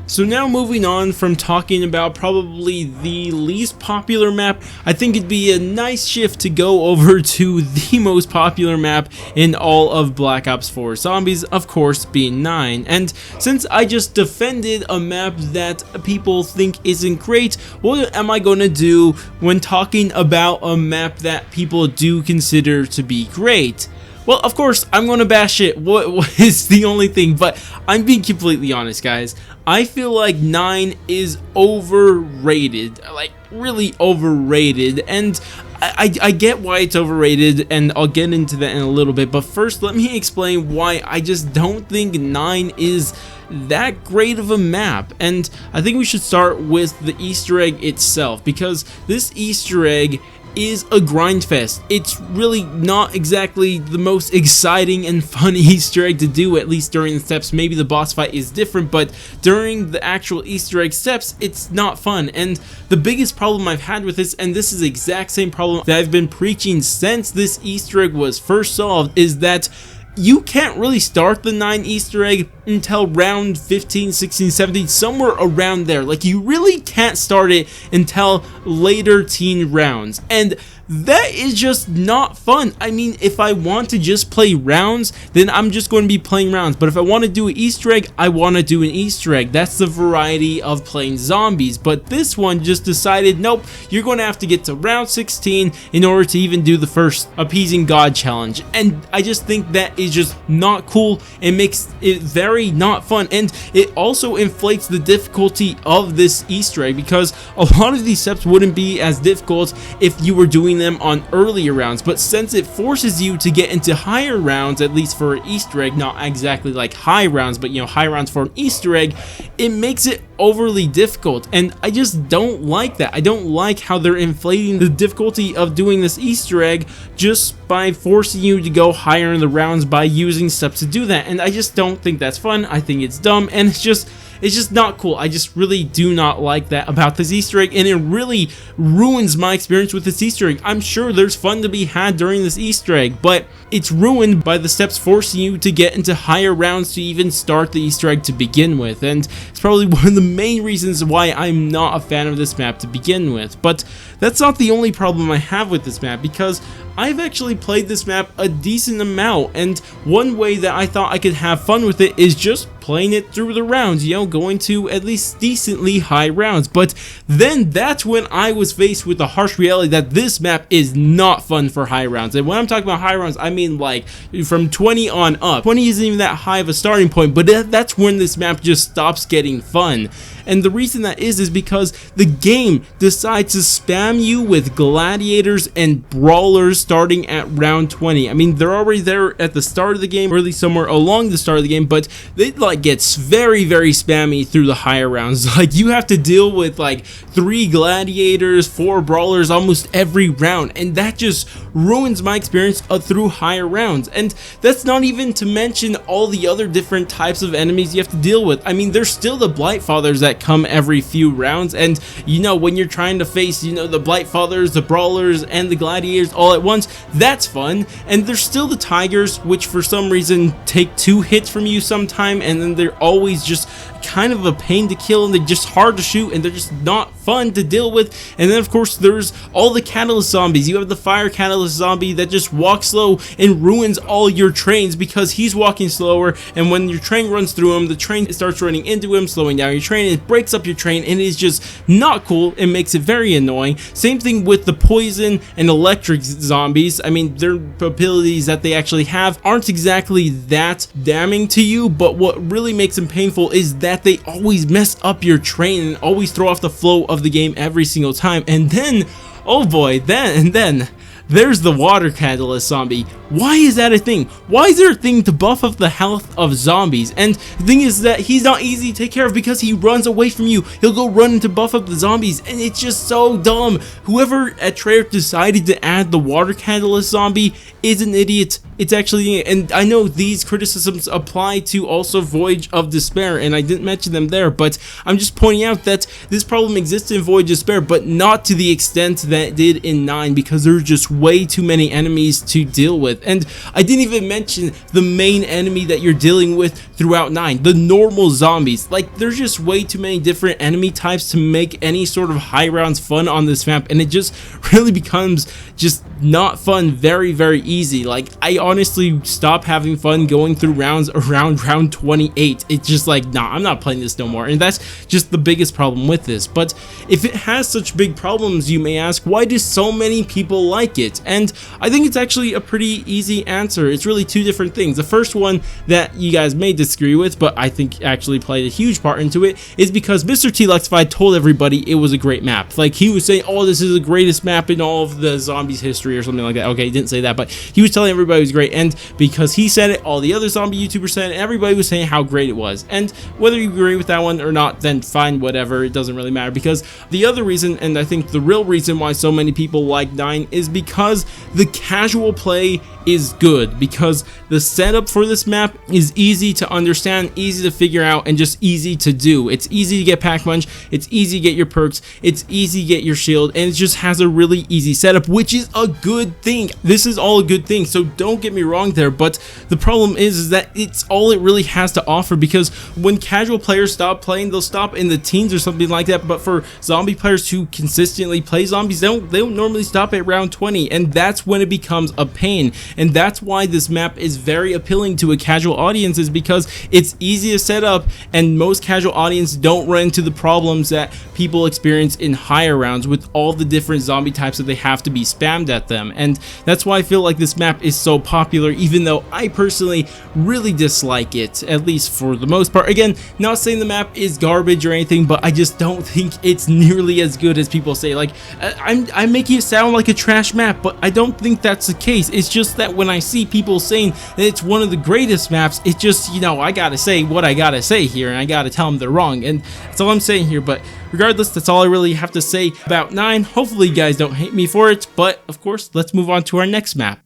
So now moving on from talking about probably the least popular map, I think it'd be a nice shift to go over to the most popular map in all of Black Ops 4 Zombies, of course being 9. And since I just defended a map that people think isn't great, what am I going to do when talking about a map that people do consider to be great? Well, of course, I'm going to bash it. What is the only thing? But I'm being completely honest, guys. I feel like 9 is overrated. Like, really overrated. And I get why it's overrated, and I'll get into that in a little bit. But first, let me explain why I just don't think 9 is that great of a map. And I think we should start with the Easter egg itself, because this Easter egg is a grind fest. It's really not exactly the most exciting and fun Easter egg to do, at least during the steps. Maybe the boss fight is different, but during the actual Easter egg steps, it's not fun. And the biggest problem I've had with this, and this is the exact same problem that I've been preaching since this Easter egg was first solved, is that you can't really start the 9 Easter egg until round 15, 16, 17, somewhere around there. Like, you really can't start it until later teen rounds. And that is just not fun. I mean, if I want to just play rounds, then I'm just going to be playing rounds. But if I want to do an Easter egg, I want to do an Easter egg. That's the variety of playing zombies. But this one just decided, nope, you're going to have to get to round 16 in order to even do the first appeasing God challenge. And I just think that is just not cool. It makes it very not fun. And it also inflates the difficulty of this Easter egg, because a lot of these steps wouldn't be as difficult if you were doing them on earlier rounds. But since it forces you to get into higher rounds, at least for an Easter egg, not exactly like high rounds, but you know, high rounds for an Easter egg, it makes it overly difficult. And I just don't like that. I don't like how they're inflating the difficulty of doing this Easter egg just by forcing you to go higher in the rounds by using steps to do that. And I just don't think that's fun. I think it's dumb, and it's just not cool. I just really do not like that about this Easter egg, and it really ruins my experience with this Easter egg. I'm sure there's fun to be had during this Easter egg, but it's ruined by the steps forcing you to get into higher rounds to even start the Easter egg to begin with, and it's probably one of the main reasons why I'm not a fan of this map to begin with. But that's not the only problem I have with this map, because I've actually played this map a decent amount, and one way that I thought I could have fun with it is just playing it through the rounds, you know, going to at least decently high rounds. But then that's when I was faced with the harsh reality that this map is not fun for high rounds. And when I'm talking about high rounds, I mean like from 20 on up. 20 isn't even that high of a starting point, but that's when this map just stops getting fun. And the reason that is because the game decides to spam you with gladiators and brawlers starting at round 20. I mean, they're already there at the start of the game, or at least somewhere along the start of the game, but they like gets very spammy through the higher rounds. Like, you have to deal with like 3 gladiators, 4 brawlers almost every round, and that just ruins my experience through higher rounds. And that's not even to mention all the other different types of enemies you have to deal with. I mean, there's still the Blightfathers that come every few rounds, and you know, when you're trying to face, you know, the Blightfathers, the brawlers, and the gladiators all at once, that's fun. And there's still the tigers, which for some reason take 2 hits from you sometime, and then they're always just kind of a pain to kill, and they're just hard to shoot, and they're just not fun to deal with. And then of course there's all the catalyst zombies. You have the fire catalyst zombie that just walks slow and ruins all your trains because he's walking slower, and when your train runs through him, the train starts running into him, slowing down your train, and it breaks up your train, and it is just not cool. It makes it very annoying. Same thing with the poison and electric zombies. I mean, their abilities that they actually have aren't exactly that damning to you, but what really makes them painful is that they always mess up your train and always throw off the flow of the game every single time. And then, oh boy, then there's the water catalyst zombie. Why is that a thing? Why is there a thing to buff up the health of zombies? And the thing is that he's not easy to take care of because he runs away from you. He'll go run to buff up the zombies, and it's just so dumb. Whoever at Treyarch decided to add the water catalyst zombie is an idiot. It's actually, and I know these criticisms apply to also Voyage of Despair, and I didn't mention them there, but I'm just pointing out that this problem exists in Voyage of Despair, but not to the extent that it did in 9, because there's just way too many enemies to deal with. And I didn't even mention the main enemy that you're dealing with throughout 9, the normal zombies. Like, there's just way too many different enemy types to make any sort of high rounds fun on this map, and it just really becomes just not fun very easy. Like, I honestly stopped having fun going through rounds around round 28. It's just like, nah, I'm not playing this no more, and that's just the biggest problem with this. But if it has such big problems, you may ask, why do so many people like it? And I think it's actually a pretty easy answer. It's really 2 different things. The first one that you guys may disagree with, but I think actually played a huge part into it, is because Mr. T-Lexified told everybody it was a great map. Like, he was saying, oh, this is the greatest map in all of the zombies history or something like that. Okay, he didn't say that, but he was telling everybody it was great, and because he said it, all the other zombie YouTubers said it, everybody was saying how great it was. And whether you agree with that one or not, then fine, whatever, it doesn't really matter. Because the other reason, and I think the real reason why so many people like 9, is because the casual play is good, because the setup for this map is easy to understand, easy to figure out, and just easy to do. It's easy to get pack punch, it's easy to get your perks, it's easy to get your shield, and it just has a really easy setup, which is a good thing. This is all a good thing, so don't get me wrong there, but the problem is that it's all it really has to offer, because when casual players stop playing, they'll stop in the teens or something like that, but for zombie players who consistently play zombies, they don't normally stop at round 20, and that's when it becomes a pain. And that's why this map is very appealing to a casual audience, is because it's easy to set up, and most casual audience don't run into the problems that people experience in higher rounds with all the different zombie types that they have to be spammed at them. And that's why I feel like this map is so popular, even though I personally really dislike it, at least for the most part. Again, not saying the map is garbage or anything, but I just don't think it's nearly as good as people say. Like, I'm making it sound like a trash map, but I don't think that's the case. It's just that when I see people saying that it's one of the greatest maps, it just, you know, I gotta say what I gotta say here, and I gotta tell them they're wrong, and that's all I'm saying here. But regardless, that's all I really have to say about 9. Hopefully you guys don't hate me for it, but of course, let's move on to our next map.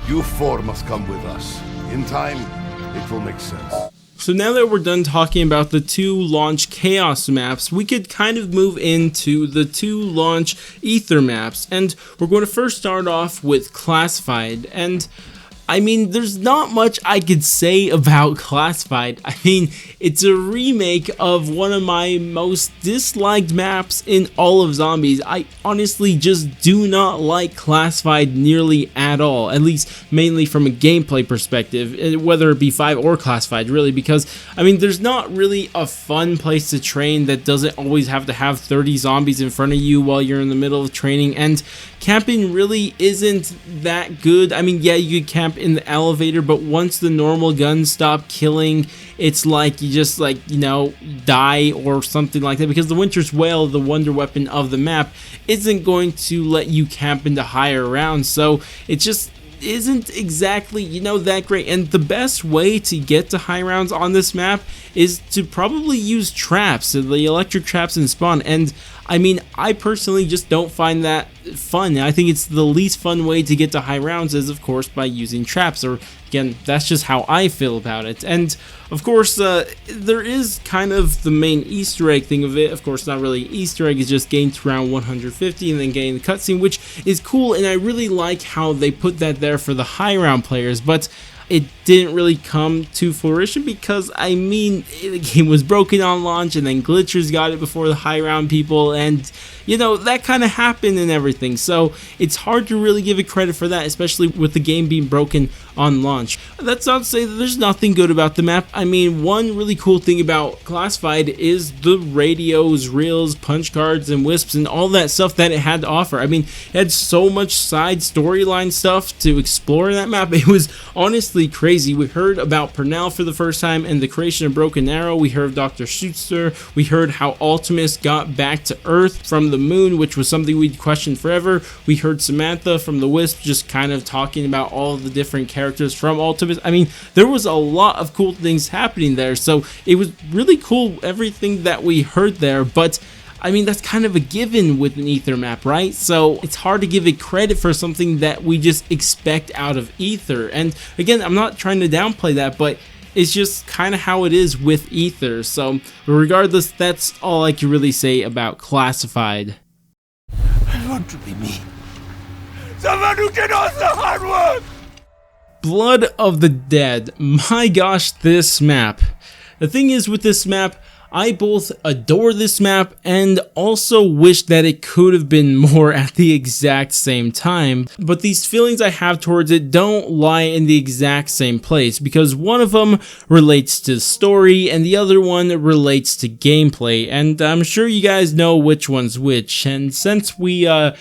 You 4 must come with us. In time, it will make sense. So now that we're done talking about the 2 launch chaos maps, we could kind of move into the 2 launch ether maps, and we're going to first start off with classified. And I mean, there's not much I could say about Classified. I mean, it's a remake of one of my most disliked maps in all of Zombies. I honestly just do not like Classified nearly at all, at least mainly from a gameplay perspective, whether it be 5 or Classified, really, because, I mean, there's not really a fun place to train that doesn't always have to have 30 zombies in front of you while you're in the middle of training, and camping really isn't that good. I mean, yeah, you could camp in the elevator, but once the normal guns stop killing, it's like you just, like, you know, die or something like that, because the Winter's Whale, the wonder weapon of the map, isn't going to let you camp into higher rounds, so it just isn't exactly, you know, that great. And the best way to get to high rounds on this map is to probably use traps, the electric traps in spawn, and I mean, I personally just don't find that fun. I think it's the least fun way to get to high rounds is, of course, by using traps, or again, that's just how I feel about it. And of course, there is kind of the main Easter egg thing of it. Of course, not really Easter egg, it's just gain to round 150 and then getting the cutscene, which is cool, and I really like how they put that there for the high round players, but it didn't really come to fruition because, I mean, the game was broken on launch, and then glitchers got it before the high round people, and you know, that kind of happened and everything, so it's hard to really give it credit for that, especially with the game being broken on launch. That's not to say that there's nothing good about the map. I mean, one really cool thing about Classified is the radios, reels, punch cards, and wisps, and all that stuff that it had to offer. I mean, it had so much side storyline stuff to explore in that map. It was honestly crazy. We heard about Purnell for the first time and the creation of Broken Arrow. We heard of Dr. Schuster. We heard how Ultimus got back to Earth from the moon, which was something we'd questioned forever. We heard Samantha from the Wisp just kind of talking about all the different characters from Ultimus. I mean, there was a lot of cool things happening there, so it was really cool, everything that we heard there, but I mean, that's kind of a given with an Ether map, right? So it's hard to give it credit for something that we just expect out of Ether. And again, I'm not trying to downplay that, but it's just kind of how it is with Ether. So regardless, that's all I can really say about Classified. I want to be me. Someone who can do the hard work! Blood of the Dead. My gosh, this map. The thing is with this map, I both adore this map and also wish that it could have been more at the exact same time, but these feelings I have towards it don't lie in the exact same place, because one of them relates to story and the other one relates to gameplay, and I'm sure you guys know which one's which. And since we have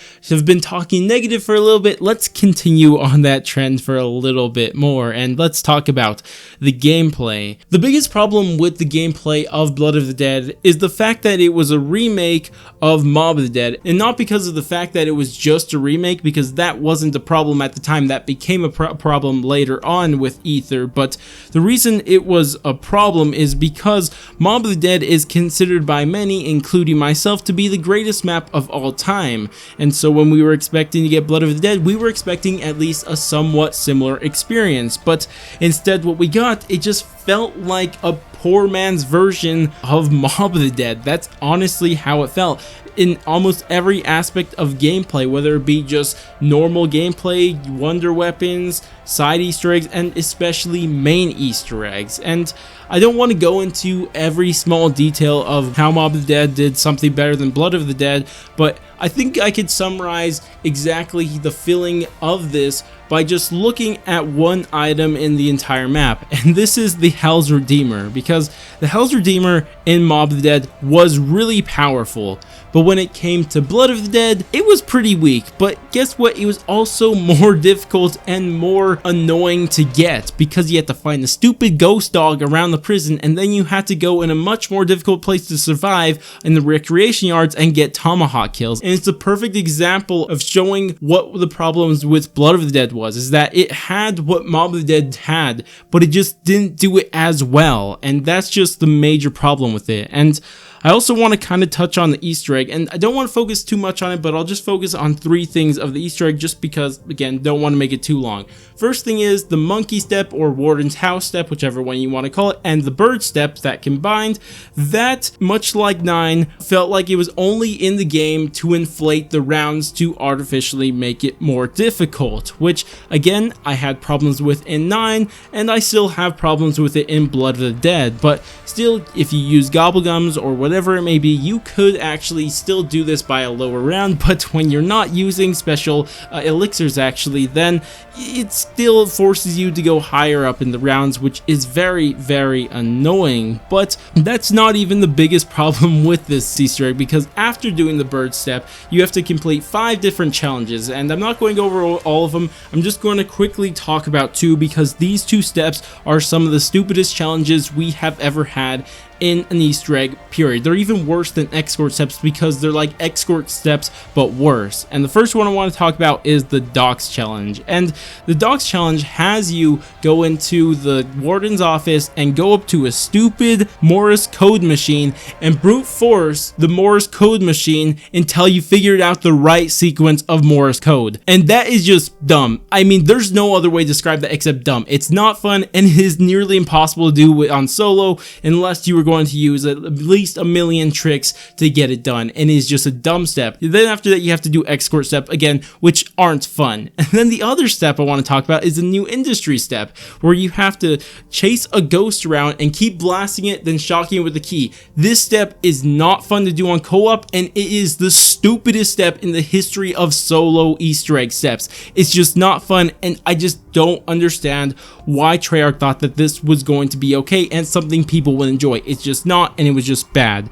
been talking negative for a little bit, let's continue on that trend for a little bit more, and let's talk about the gameplay. The biggest problem with the gameplay of Blood of of the Dead is the fact that it was a remake of Mob of the Dead, and not because of the fact that it was just a remake, because that wasn't the problem at the time. That became a problem later on with Ether, but the reason it was a problem is because Mob of the Dead is considered by many, including myself, to be the greatest map of all time, and so when we were expecting to get Blood of the Dead, we were expecting at least a somewhat similar experience, but instead what we got, it just felt like a poor man's version of Mob of the Dead. That's honestly how it felt in almost every aspect of gameplay, whether it be just normal gameplay, wonder weapons, side Easter eggs, and especially main Easter eggs. And I don't want to go into every small detail of how Mob of the Dead did something better than Blood of the Dead, but I think I could summarize exactly the feeling of this by just looking at one item in the entire map, and this is the Hell's Redeemer, because the Hell's Redeemer in Mob of the Dead was really powerful, but when it came to Blood of the Dead, it was pretty weak. But guess what? It was also more difficult and more annoying to get, because you had to find the stupid ghost dog around the prison, and then you had to go in a much more difficult place to survive in the recreation yards and get tomahawk kills. And it's a perfect example of showing what the problems with Blood of the Dead was, is that it had what Mob of the Dead had, but it just didn't do it as well, and that's just the major problem with it. And I also want to kind of touch on the Easter egg, and I don't want to focus too much on it, but I'll just focus on 3 things of the Easter egg just because, again, don't want to make it too long. First thing is the monkey step or warden's house step, whichever one you want to call it, and the bird step that combined, that, much like 9, felt like it was only in the game to inflate the rounds to artificially make it more difficult, which, again, I had problems with in 9, and I still have problems with it in Blood of the Dead, but still, if you use gobblegums or whatever it may be, you could actually still do this by a lower round, but when you're not using special elixirs actually, then it still forces you to go higher up in the rounds, which is very, very annoying. But that's not even the biggest problem with this Easter egg, because after doing the bird step, you have to complete 5 different challenges, and I'm not going over all of them. I'm just going to quickly talk about 2, because these 2 steps are some of the stupidest challenges we have ever had in an Easter egg, period. They're even worse than escort steps, because they're like escort steps but worse. And the first one I want to talk about is the docks challenge. And the docks challenge has you go into the warden's office and go up to a stupid Morse code machine and brute force the Morse code machine until you figured out the right sequence of Morse code. And that is just dumb. I mean, there's no other way to describe that except dumb. It's not fun, and it is nearly impossible to do on solo unless you were going to use at least a million tricks to get it done, and it's just a dumb step. Then after that, you have to do escort step again, which aren't fun. And then the other step I want to talk about is the new industry step, where you have to chase a ghost around and keep blasting it, then shocking it with the key. This step is not fun to do on co-op, and it is the stupidest step in the history of solo Easter egg steps. It's just not fun, and I just don't understand why Treyarch thought that this was going to be okay and something people would enjoy. It's just not, and it was just bad.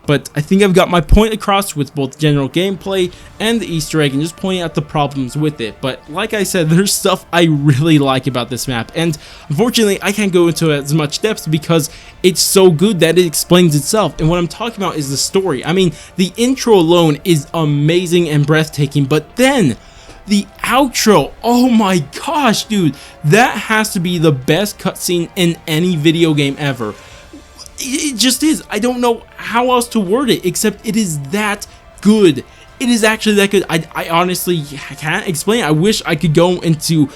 But I think I've got my point across with both general gameplay and the Easter egg, and just pointing out the problems with it. But like I said, there's stuff I really like about this map, and unfortunately I can't go into as much depth because it's so good that it explains itself. And what I'm talking about is the story. I mean, the intro alone is amazing and breathtaking, but then the outro, oh my gosh, dude, that has to be the best cutscene in any video game ever. It just is. I don't know how else to word it, except it is that good. It is actually that good. I honestly can't explain it. I wish I could go into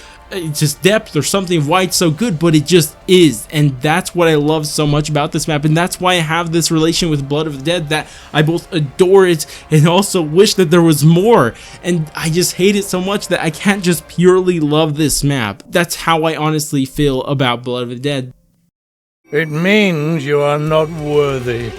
just depth or something of why it's so good, but it just is, and that's what I love so much about this map, and that's why I have this relation with Blood of the Dead, that I both adore it and also wish that there was more, and I just hate it so much that I can't just purely love this map. That's how I honestly feel about Blood of the Dead. It means you are not worthy.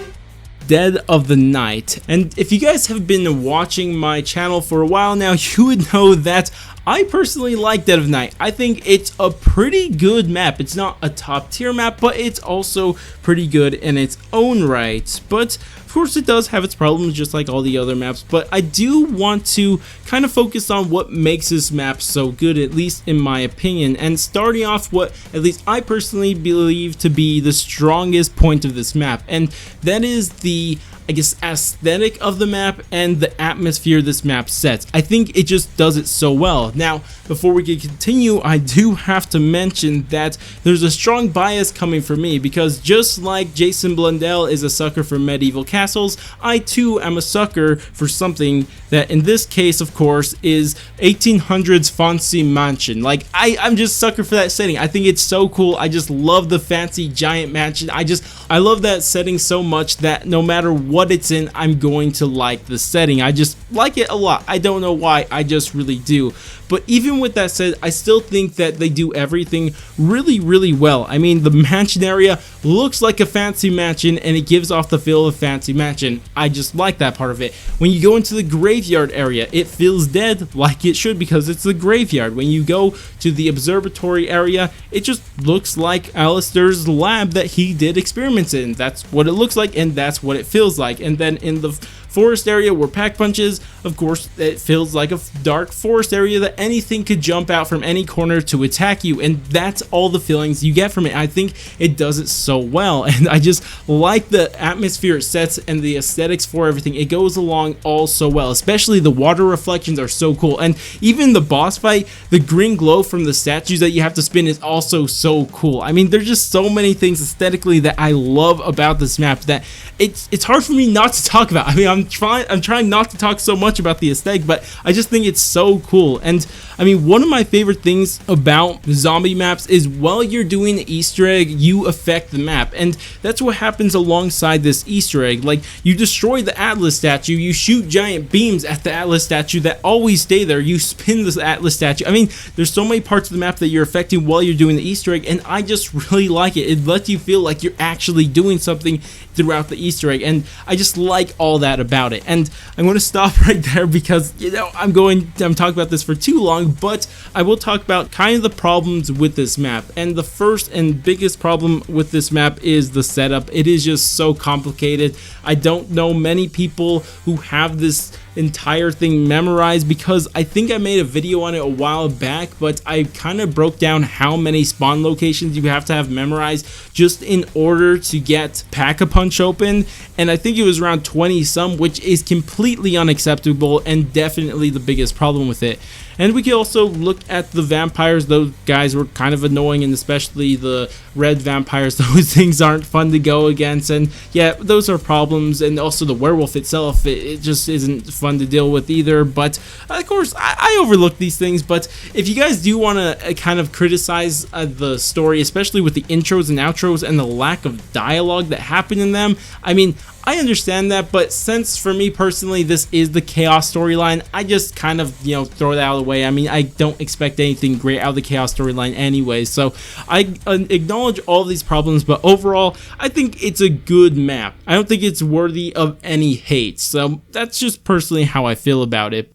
Dead of the Night. And if you guys have been watching my channel for a while now, you would know that I personally like Dead of Night. I think it's a pretty good map. It's not a top tier map, but it's also pretty good in its own right. But of course it does have its problems just like all the other maps, but I do want to kind of focus on what makes this map so good, at least in my opinion, and starting off what at least I personally believe to be the strongest point of this map, and that is the, I guess, aesthetic of the map and the atmosphere this map sets. I think it just does it so well. Now, before we can continue, I do have to mention that there's a strong bias coming from me, because just like Jason Blundell is a sucker for medieval castles, I too am a sucker for something that in this case, of course, is 1800s fancy mansion. Like, I'm just sucker for that setting. I think it's so cool. I just love the fancy giant mansion. I love that setting so much that no matter what it's in, I'm going to like the setting. I just like it a lot. I don't know why, I just really do. But even with that said, I still think that they do everything really, really well. I mean, the mansion area looks like a fancy mansion and it gives off the feel of a fancy mansion. I just like that part of it. When you go into the graveyard area, it feels dead like it should because it's the graveyard. When you go to the observatory area, it just looks like Elixirs' lab that he did experiments in. That's what it looks like and that's what it feels like. And then in the forest area where Pack punches, of course, it feels like a dark forest area that anything could jump out from any corner to attack you, and that's all the feelings you get from it. I think it does it so well, and I just like the atmosphere it sets and the aesthetics for everything. It goes along all so well, especially the water reflections are so cool, and even the boss fight, the green glow from the statues that you have to spin is also so cool. I mean, there's just so many things aesthetically that I love about this map that it's hard for me not to talk about. I mean, I'm trying not to talk so much about the aesthetic, but I just think it's so cool. And I mean, one of my favorite things about zombie maps is while you're doing the Easter egg, you affect the map, and that's what happens alongside this Easter egg. Like, you destroy the Atlas statue, you shoot giant beams at the Atlas statue that always stay there, you spin this Atlas statue. I mean, there's so many parts of the map that you're affecting while you're doing the Easter egg, and I just really like it. It lets you feel like you're actually doing something throughout the Easter egg, and I just like all that about it. And I'm going to stop right there because, you know, I'm talking about this for too long, but I will talk about kind of the problems with this map. And the first and biggest problem with this map is the setup. It is just so complicated. I don't know many people who have this entire thing memorized, because I think I made a video on it a while back, but I kind of broke down how many spawn locations you have to have memorized just in order to get Pack-a-Punch open, and I think it was around 20 some, which is completely unacceptable and definitely the biggest problem with it. And we can also look at the vampires. Those guys were kind of annoying, and especially the red vampires. Those things aren't fun to go against, and yeah, those are problems. And also the werewolf itself, it just isn't fun to deal with either. But of course, I overlook these things. But if you guys do want to kind of criticize the story, especially with the intros and outros and the lack of dialogue that happen in them, I mean, I understand that, but since for me personally this is the Chaos storyline, I just kind of, you know, throw that out of the way. I mean, I don't expect anything great out of the Chaos storyline anyway, so I acknowledge all of these problems, but overall, I think it's a good map. I don't think it's worthy of any hate, so that's just personally how I feel about it.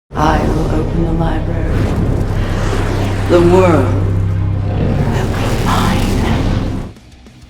I will open the library. The world will be mine.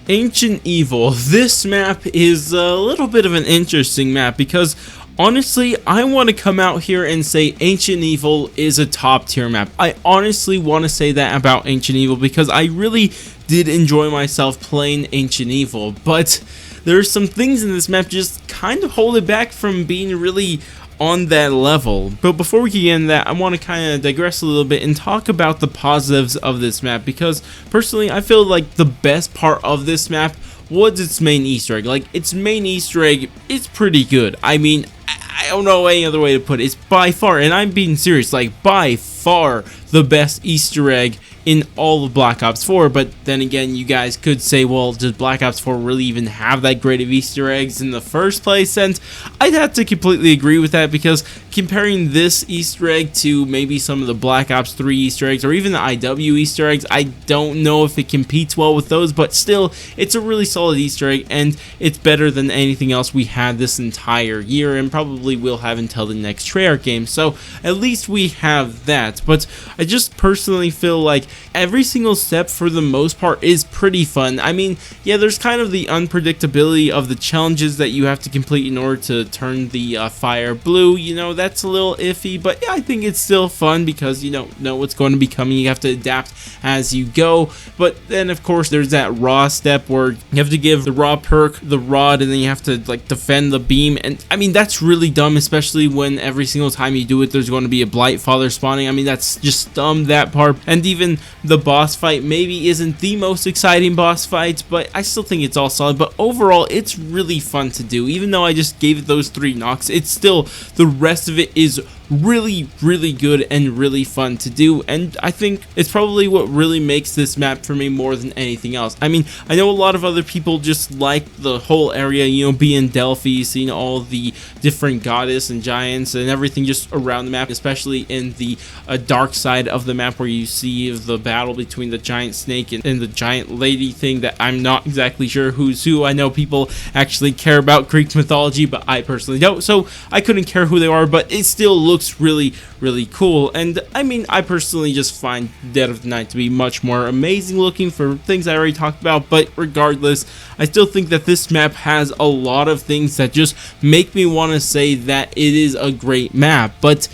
Ancient Evil. This map is a little bit of an interesting map because honestly, I want to come out here and say Ancient Evil is a top tier map. I honestly want to say that about Ancient Evil because I really did enjoy myself playing Ancient Evil, but there's some things in this map just kind of hold it back from being really on that level. But before we can get into that, I want to kind of digress a little bit and talk about the positives of this map, because personally I feel like the best part of this map was its main Easter egg. Like, its main Easter egg is pretty good. I mean, I don't know any other way to put it. It's by far, and I'm being serious, like by far the best Easter egg in all of Black Ops 4, but then again, you guys could say, well, does Black Ops 4 really even have that great of Easter eggs in the first place? And I'd have to completely agree with that, because comparing this Easter egg to maybe some of the Black Ops 3 Easter eggs, or even the IW Easter eggs, I don't know if it competes well with those, but still, it's a really solid Easter egg, and it's better than anything else we had this entire year, and probably will have until the next Treyarch game, so at least we have that. But I just personally feel like every single step, for the most part, is pretty fun. I mean, yeah, there's kind of the unpredictability of the challenges that you have to complete in order to turn the fire blue. You know, that's a little iffy, but yeah, I think it's still fun because you don't know what's going to be coming. You have to adapt as you go. But then, of course, there's that raw step where you have to give the raw perk the rod, and then you have to like defend the beam. And I mean, that's really dumb, especially when every single time you do it, there's going to be a Blight Father spawning. I mean, that's just dumb, that part. And even the boss fight maybe isn't the most exciting boss fight, but I still think it's all solid. But overall, it's really fun to do. Even though I just gave it those 3 knocks, it's still, the rest of it is really good and really fun to do, and I think it's probably what really makes this map for me more than anything else. I mean, I know a lot of other people just like the whole area, you know, being Delphi, seeing all the different goddess and giants and everything just around the map, especially in the dark side of the map where you see the battle between the giant snake and the giant lady thing that I'm not exactly sure who's who. I know people actually care about Greek mythology, but I personally don't, so I couldn't care who they are, but it still looks really cool. And I mean, I personally just find Dead of the Night to be much more amazing looking for things I already talked about, but regardless, I still think that this map has a lot of things that just make me want to say that it is a great map. But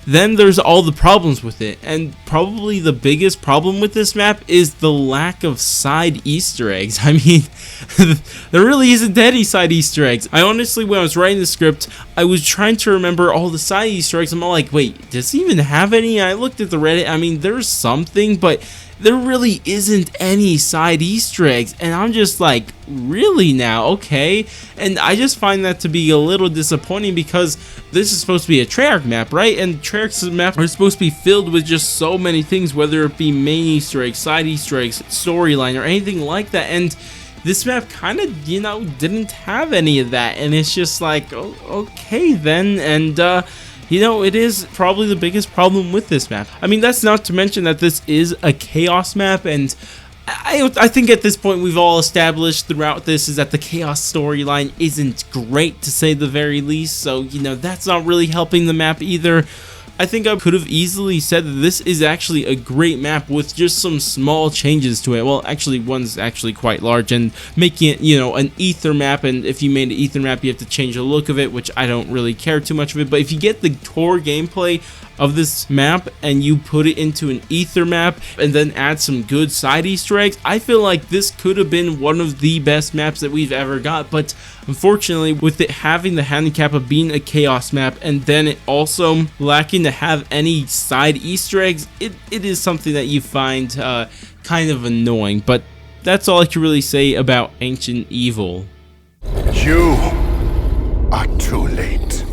then there's all the problems with it, and probably the biggest problem with this map is the lack of side Easter eggs. I mean, there really isn't any side Easter eggs. I honestly, when I was writing the script, I was trying to remember all the side Easter eggs. I'm all like, wait, does he even have any? I looked at the Reddit, I mean, there's something, but there really isn't any side Easter eggs, and I'm just like, really now? Okay. And I just find that to be a little disappointing, because this is supposed to be a Treyarch map, right? And Treyarch's map are supposed to be filled with just so many things, whether it be main Easter eggs, side Easter eggs, storyline, or anything like that, and this map kind of, you know, didn't have any of that, and it's just like, oh, okay then. And you know, it is probably the biggest problem with this map. I mean, that's not to mention that this is a chaos map, and I think at this point we've all established throughout this is that the chaos storyline isn't great, to say the very least, so, you know, that's not really helping the map either. I think I could have easily said that this is actually a great map with just some small changes to it. Well, actually, one's actually quite large, and making it, you know, an ether map, and if you made an ether map, you have to change the look of it, which I don't really care too much of it. But if you get the core gameplay of this map and you put it into an ether map and then add some good side Easter eggs, I feel like this could have been one of the best maps that we've ever got. But unfortunately, with it having the handicap of being a chaos map, and then it also lacking to have any side Easter eggs, it is something that you find kind of annoying. But that's all I can really say about Ancient Evil. You are too late.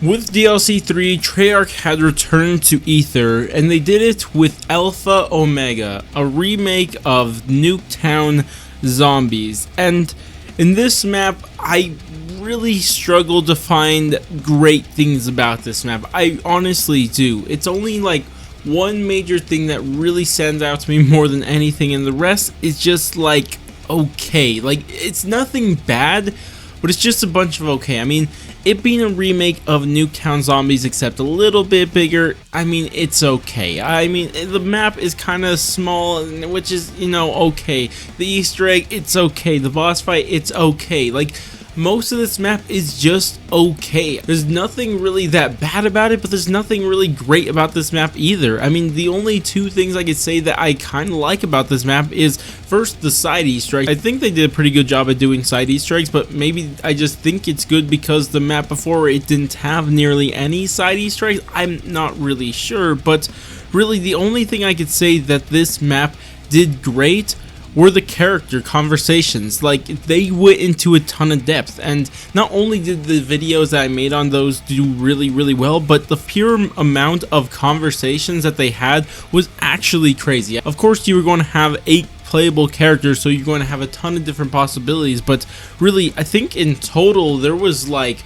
With DLC 3, Treyarch had returned to Ether, and they did it with Alpha Omega, a remake of Nuketown Zombies. And in this map, I really struggled to find great things about this map. I honestly do. It's only like one major thing that really stands out to me more than anything, and the rest is just like okay. Like, it's nothing bad, but it's just a bunch of okay. I mean, it being a remake of Nuketown Zombies except a little bit bigger, I mean, it's okay. I mean, the map is kind of small, which is, you know, okay. The Easter egg, it's okay. The boss fight, it's okay. Like, most of this map is just okay. There's nothing really that bad about it, but there's nothing really great about this map either. I mean, the only two things I could say that I kind of like about this map is, first, the side Easter eggs. I think they did a pretty good job at doing side Easter eggs, but maybe I just think it's good because the map before, it didn't have nearly any side Easter eggs. I'm not really sure, but really the only thing I could say that this map did great were the character conversations. Like, they went into a ton of depth, and not only did the videos that I made on those do really well, but the pure amount of conversations that they had was actually crazy. Of course, you were going to have 8 playable characters, so you're going to have a ton of different possibilities, but really, I think in total there was like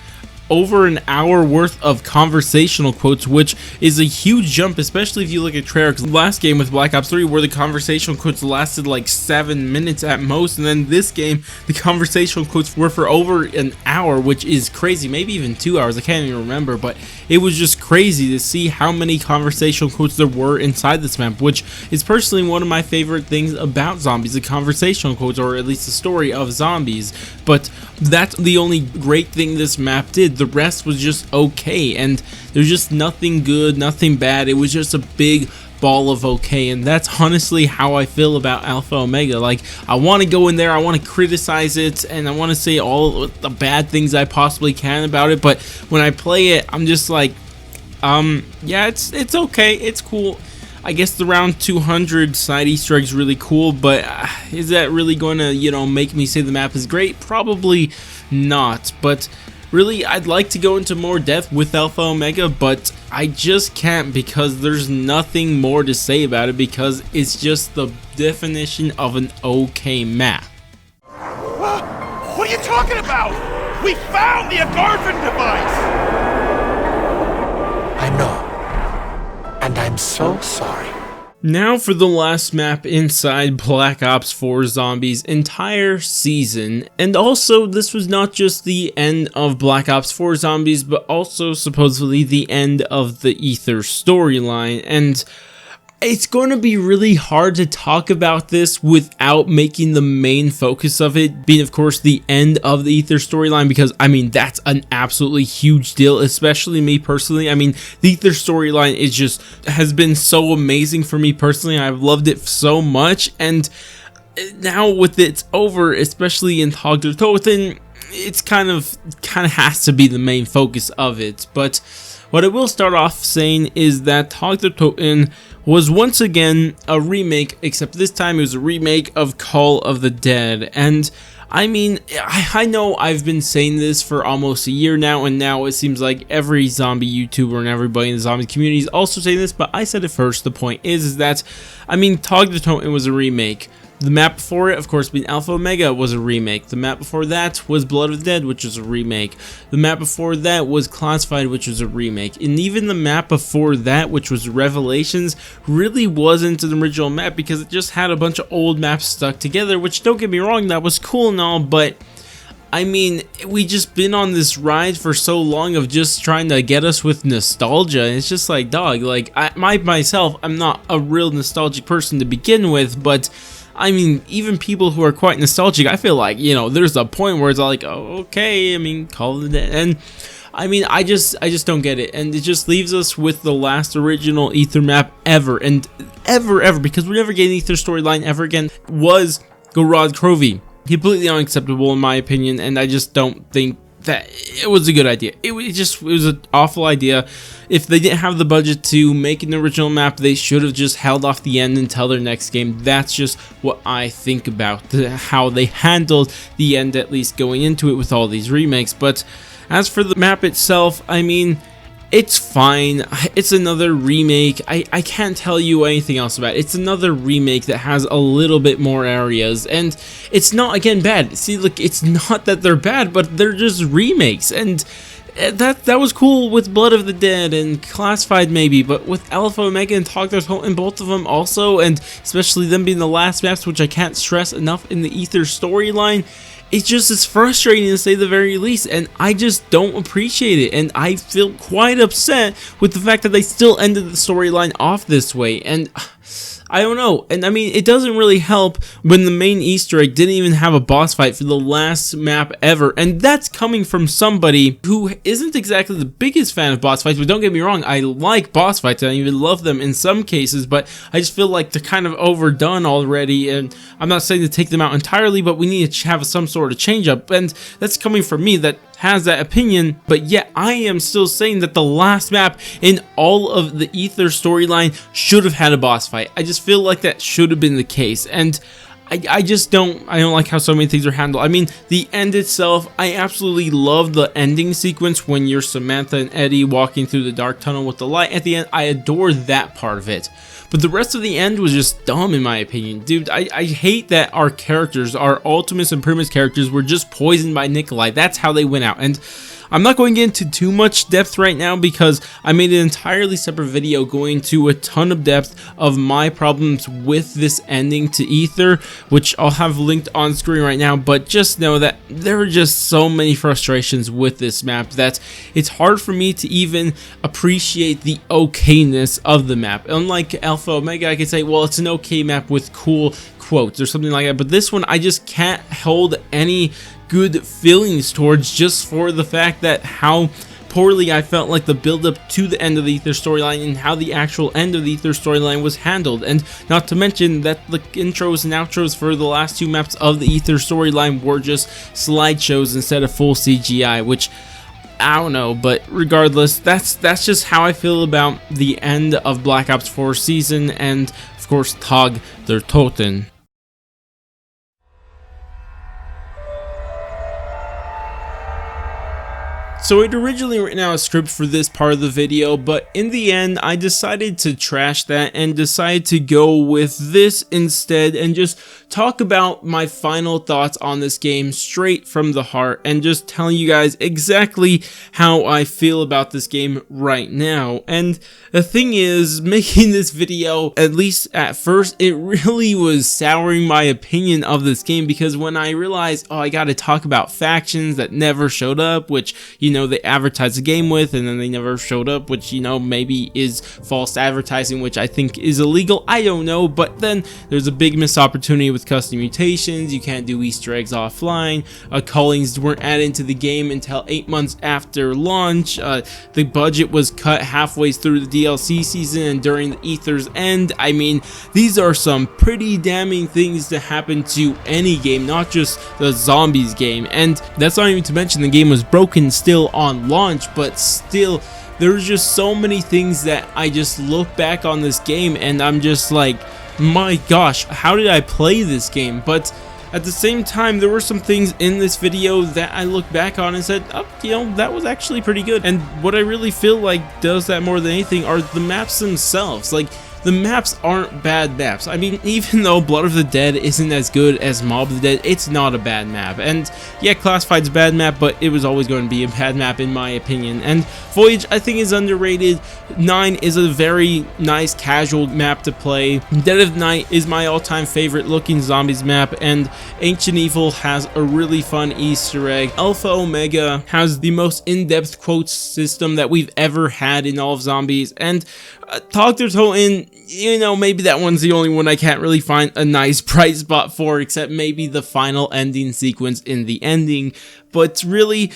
over an hour worth of conversational quotes, which is a huge jump, especially if you look at Treyarch's last game with Black Ops 3, where the conversational quotes lasted like 7 minutes at most, and then this game, the conversational quotes were for over an hour, which is crazy, maybe even 2 hours, I can't even remember, but it was just crazy to see how many conversational quotes there were inside this map, which is personally one of my favorite things about Zombies, the conversational quotes, or at least the story of Zombies. But that's the only great thing this map did. The rest was just okay, and there's just nothing good, nothing bad. It was just a big ball of okay, and that's honestly how I feel about Alpha Omega. Like, I want to go in there, I want to criticize it, and I want to say all the bad things I possibly can about it, but when I play it, I'm just like, yeah, it's okay, it's cool. I guess the round 200 side Easter egg is really cool, but is that really going to, you know, make me say the map is great? Probably not, but really, I'd like to go into more depth with Alpha Omega, but I just can't, because there's nothing more to say about it, because it's just the definition of an okay map. What are you talking about? We found the Agarvan device! I know. And I'm so sorry. Now for the last map inside Black Ops 4 Zombies' entire season, and also this was not just the end of Black Ops 4 Zombies, but also supposedly the end of the Ether storyline, and it's going to be really hard to talk about this without making the main focus of it being, of course, the end of the Ether storyline, because, I mean, that's an absolutely huge deal, especially me personally. I mean, the Ether storyline is just, has been so amazing for me personally. I've loved it so much, and now with it's over, especially in Tag der Toten, it's kind of has to be the main focus of it. But what I will start off saying is that Tag der Toten was once again a remake, except this time it was a remake of Call of the Dead. And I mean, I know I've been saying this for almost a year now, and now it seems like every zombie YouTuber and everybody in the zombie community is also saying this, but I said it first. The point is that, I mean, Tag der Toten was a remake. The map before it, of course, being Alpha Omega, was a remake. The map before that was Blood of the Dead, which was a remake. The map before that was Classified, which was a remake. And even the map before that, which was Revelations, really wasn't an original map, because it just had a bunch of old maps stuck together, which, don't get me wrong, that was cool and all, but I mean, we just been on this ride for so long of just trying to get us with nostalgia. And it's just like, dog, like, myself, I'm not a real nostalgic person to begin with, but I mean, even people who are quite nostalgic, I feel like, you know, there's a point where it's like, oh, okay, I mean, Call of the Dead, and I mean, I just don't get it, and it just leaves us with the last original Ether map ever, and ever, because we're never getting Ether storyline ever again, was Gorod Krovi. Completely unacceptable in my opinion, and I just don't think that it was a good idea. It was an awful idea. If they didn't have the budget to make an original map, they should have just held off the end until their next game. That's just what I think about how they handled the end, at least going into it with all these remakes. But as for the map itself, I mean, it's fine. It's another remake. I can't tell you anything else about it. It's another remake that has a little bit more areas, and it's not, again, bad. See, look, it's not that they're bad, but they're just remakes, and that was cool with Blood of the Dead and Classified maybe, but with Alpha Omega and Tag der Toten, both of them also, and especially them being the last maps, which I can't stress enough in the Ether storyline, it just is frustrating to say the very least, and I just don't appreciate it, and I feel quite upset with the fact that they still ended the storyline off this way, and I don't know, and I mean, it doesn't really help when the main Easter egg didn't even have a boss fight for the last map ever, and that's coming from somebody who isn't exactly the biggest fan of boss fights, but don't get me wrong, I like boss fights, and I even love them in some cases, but I just feel like they're kind of overdone already, and I'm not saying to take them out entirely, but we need to have some sort of change up, and that's coming from me that has that opinion, but yet I am still saying that the last map in all of the Ether storyline should have had a boss fight. I just feel like that should have been the case, and I just don't like how so many things are handled. I mean, the end itself, I absolutely love the ending sequence when you're Samantha and Eddie walking through the dark tunnel with the light at the end. I adore that part of it. But the rest of the end was just dumb in my opinion. Dude, I hate that our characters, our Ultimus and Primus characters, were just poisoned by Nikolai. That's how they went out. And I'm not going into too much depth right now because I made an entirely separate video going into a ton of depth of my problems with this ending to Ether, which I'll have linked on screen right now. But just know that there are just so many frustrations with this map that it's hard for me to even appreciate the okayness of the map. Unlike Alpha Omega, I could say, well, it's an okay map with cool quotes or something like that, but this one I just can't hold any good feelings towards, just for the fact that how poorly I felt like the build up to the end of the Ether storyline and how the actual end of the Ether storyline was handled. And not to mention that the intros and outros for the last two maps of the Ether storyline were just slideshows instead of full CGI, which I don't know, but regardless, that's just how I feel about the end of Black Ops 4 season and of course Tag der Toten. So I'd originally written out a script for this part of the video, but in the end I decided to trash that and decided to go with this instead and just talk about my final thoughts on this game straight from the heart and just telling you guys exactly how I feel about this game right now. And the thing is, making this video, at least at first, it really was souring my opinion of this game, because when I realized, oh, I gotta talk about factions that never showed up, which, you know, they advertised the game with, and then they never showed up, which, you know, maybe is false advertising, which I think is illegal, I don't know. But then there's a big missed opportunity with custom mutations. You can't do Easter eggs offline. Callings weren't added into the game until 8 months after launch. The budget was cut halfway through the DLC season and during the Ether's end. I mean, these are some pretty damning things to happen to any game, not just the Zombies game. And that's not even to mention the game was broken still on launch, but still there's just so many things that I just look back on this game and I'm just like, my gosh, how did I play this game? But at the same time, there were some things in this video that I look back on and said, oh, you know, that was actually pretty good. And what I really feel like does that more than anything are the maps themselves. Like, the maps aren't bad maps. I mean, even though Blood of the Dead isn't as good as Mob of the Dead, it's not a bad map. And yeah, Classified's a bad map, but it was always going to be a bad map in my opinion. And Voyage, I think, is underrated. 9 is a very nice casual map to play. Dead of Night is my all-time favorite looking Zombies map, and Ancient Evil has a really fun Easter egg. Alpha Omega has the most in-depth quotes system that we've ever had in all of Zombies, and Tag der Toten, you know, maybe that one's the only one I can't really find a nice bright spot for, except maybe the final ending sequence in the ending. But really,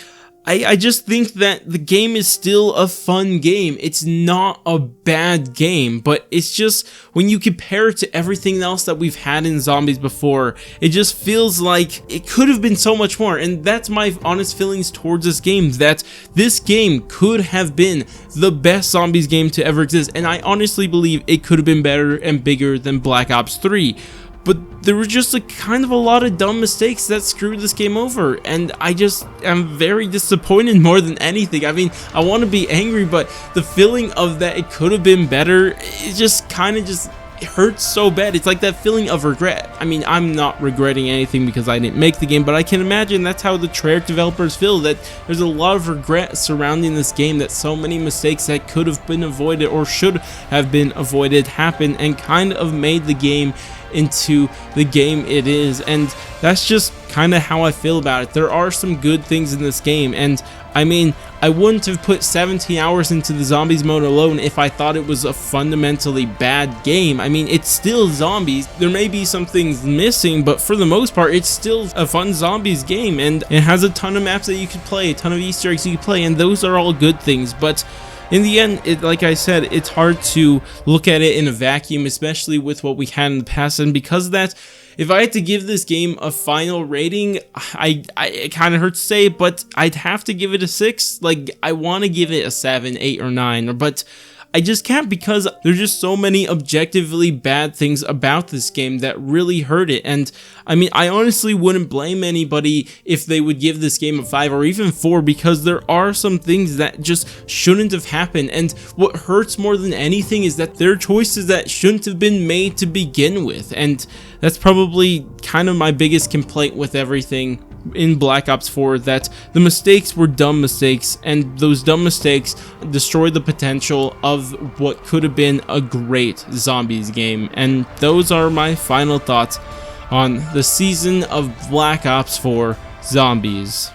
I just think that the game is still a fun game. It's not a bad game, but it's just, when you compare it to everything else that we've had in Zombies before, it just feels like it could have been so much more. And that's my honest feelings towards this game, that this game could have been the best Zombies game to ever exist. And I honestly believe it could have been better and bigger than Black Ops 3. But there were just a kind of a lot of dumb mistakes that screwed this game over, and I just am very disappointed more than anything. I mean, I want to be angry, but the feeling of that it could have been better, it just kind of just hurts so bad. It's like that feeling of regret. I mean, I'm not regretting anything because I didn't make the game, but I can imagine that's how the Treyarch developers feel, that there's a lot of regret surrounding this game, that so many mistakes that could have been avoided or should have been avoided happened and kind of made the game into the game it is. And that's just kind of how I feel about it. There are some good things in this game, and I mean, I wouldn't have put 17 hours into the Zombies mode alone if I thought it was a fundamentally bad game. I mean, it's still Zombies. There may be some things missing, but for the most part, it's still a fun Zombies game, and it has a ton of maps that you could play, a ton of Easter eggs you could play, and those are all good things. But in the end, like I said, it's hard to look at it in a vacuum, especially with what we had in the past. And because of that, if I had to give this game a final rating, it kind of hurts to say, but I'd have to give it a 6. Like, I want to give it a 7, 8, or 9, but I just can't, because there's just so many objectively bad things about this game that really hurt it. And I mean, I honestly wouldn't blame anybody if they would give this game a 5 or even 4, because there are some things that just shouldn't have happened. And what hurts more than anything is that there are choices that shouldn't have been made to begin with. And that's probably kind of my biggest complaint with everything in Black Ops 4, that the mistakes were dumb mistakes, and those dumb mistakes destroyed the potential of what could have been a great zombies game. And those are my final thoughts on the season of Black Ops 4 Zombies.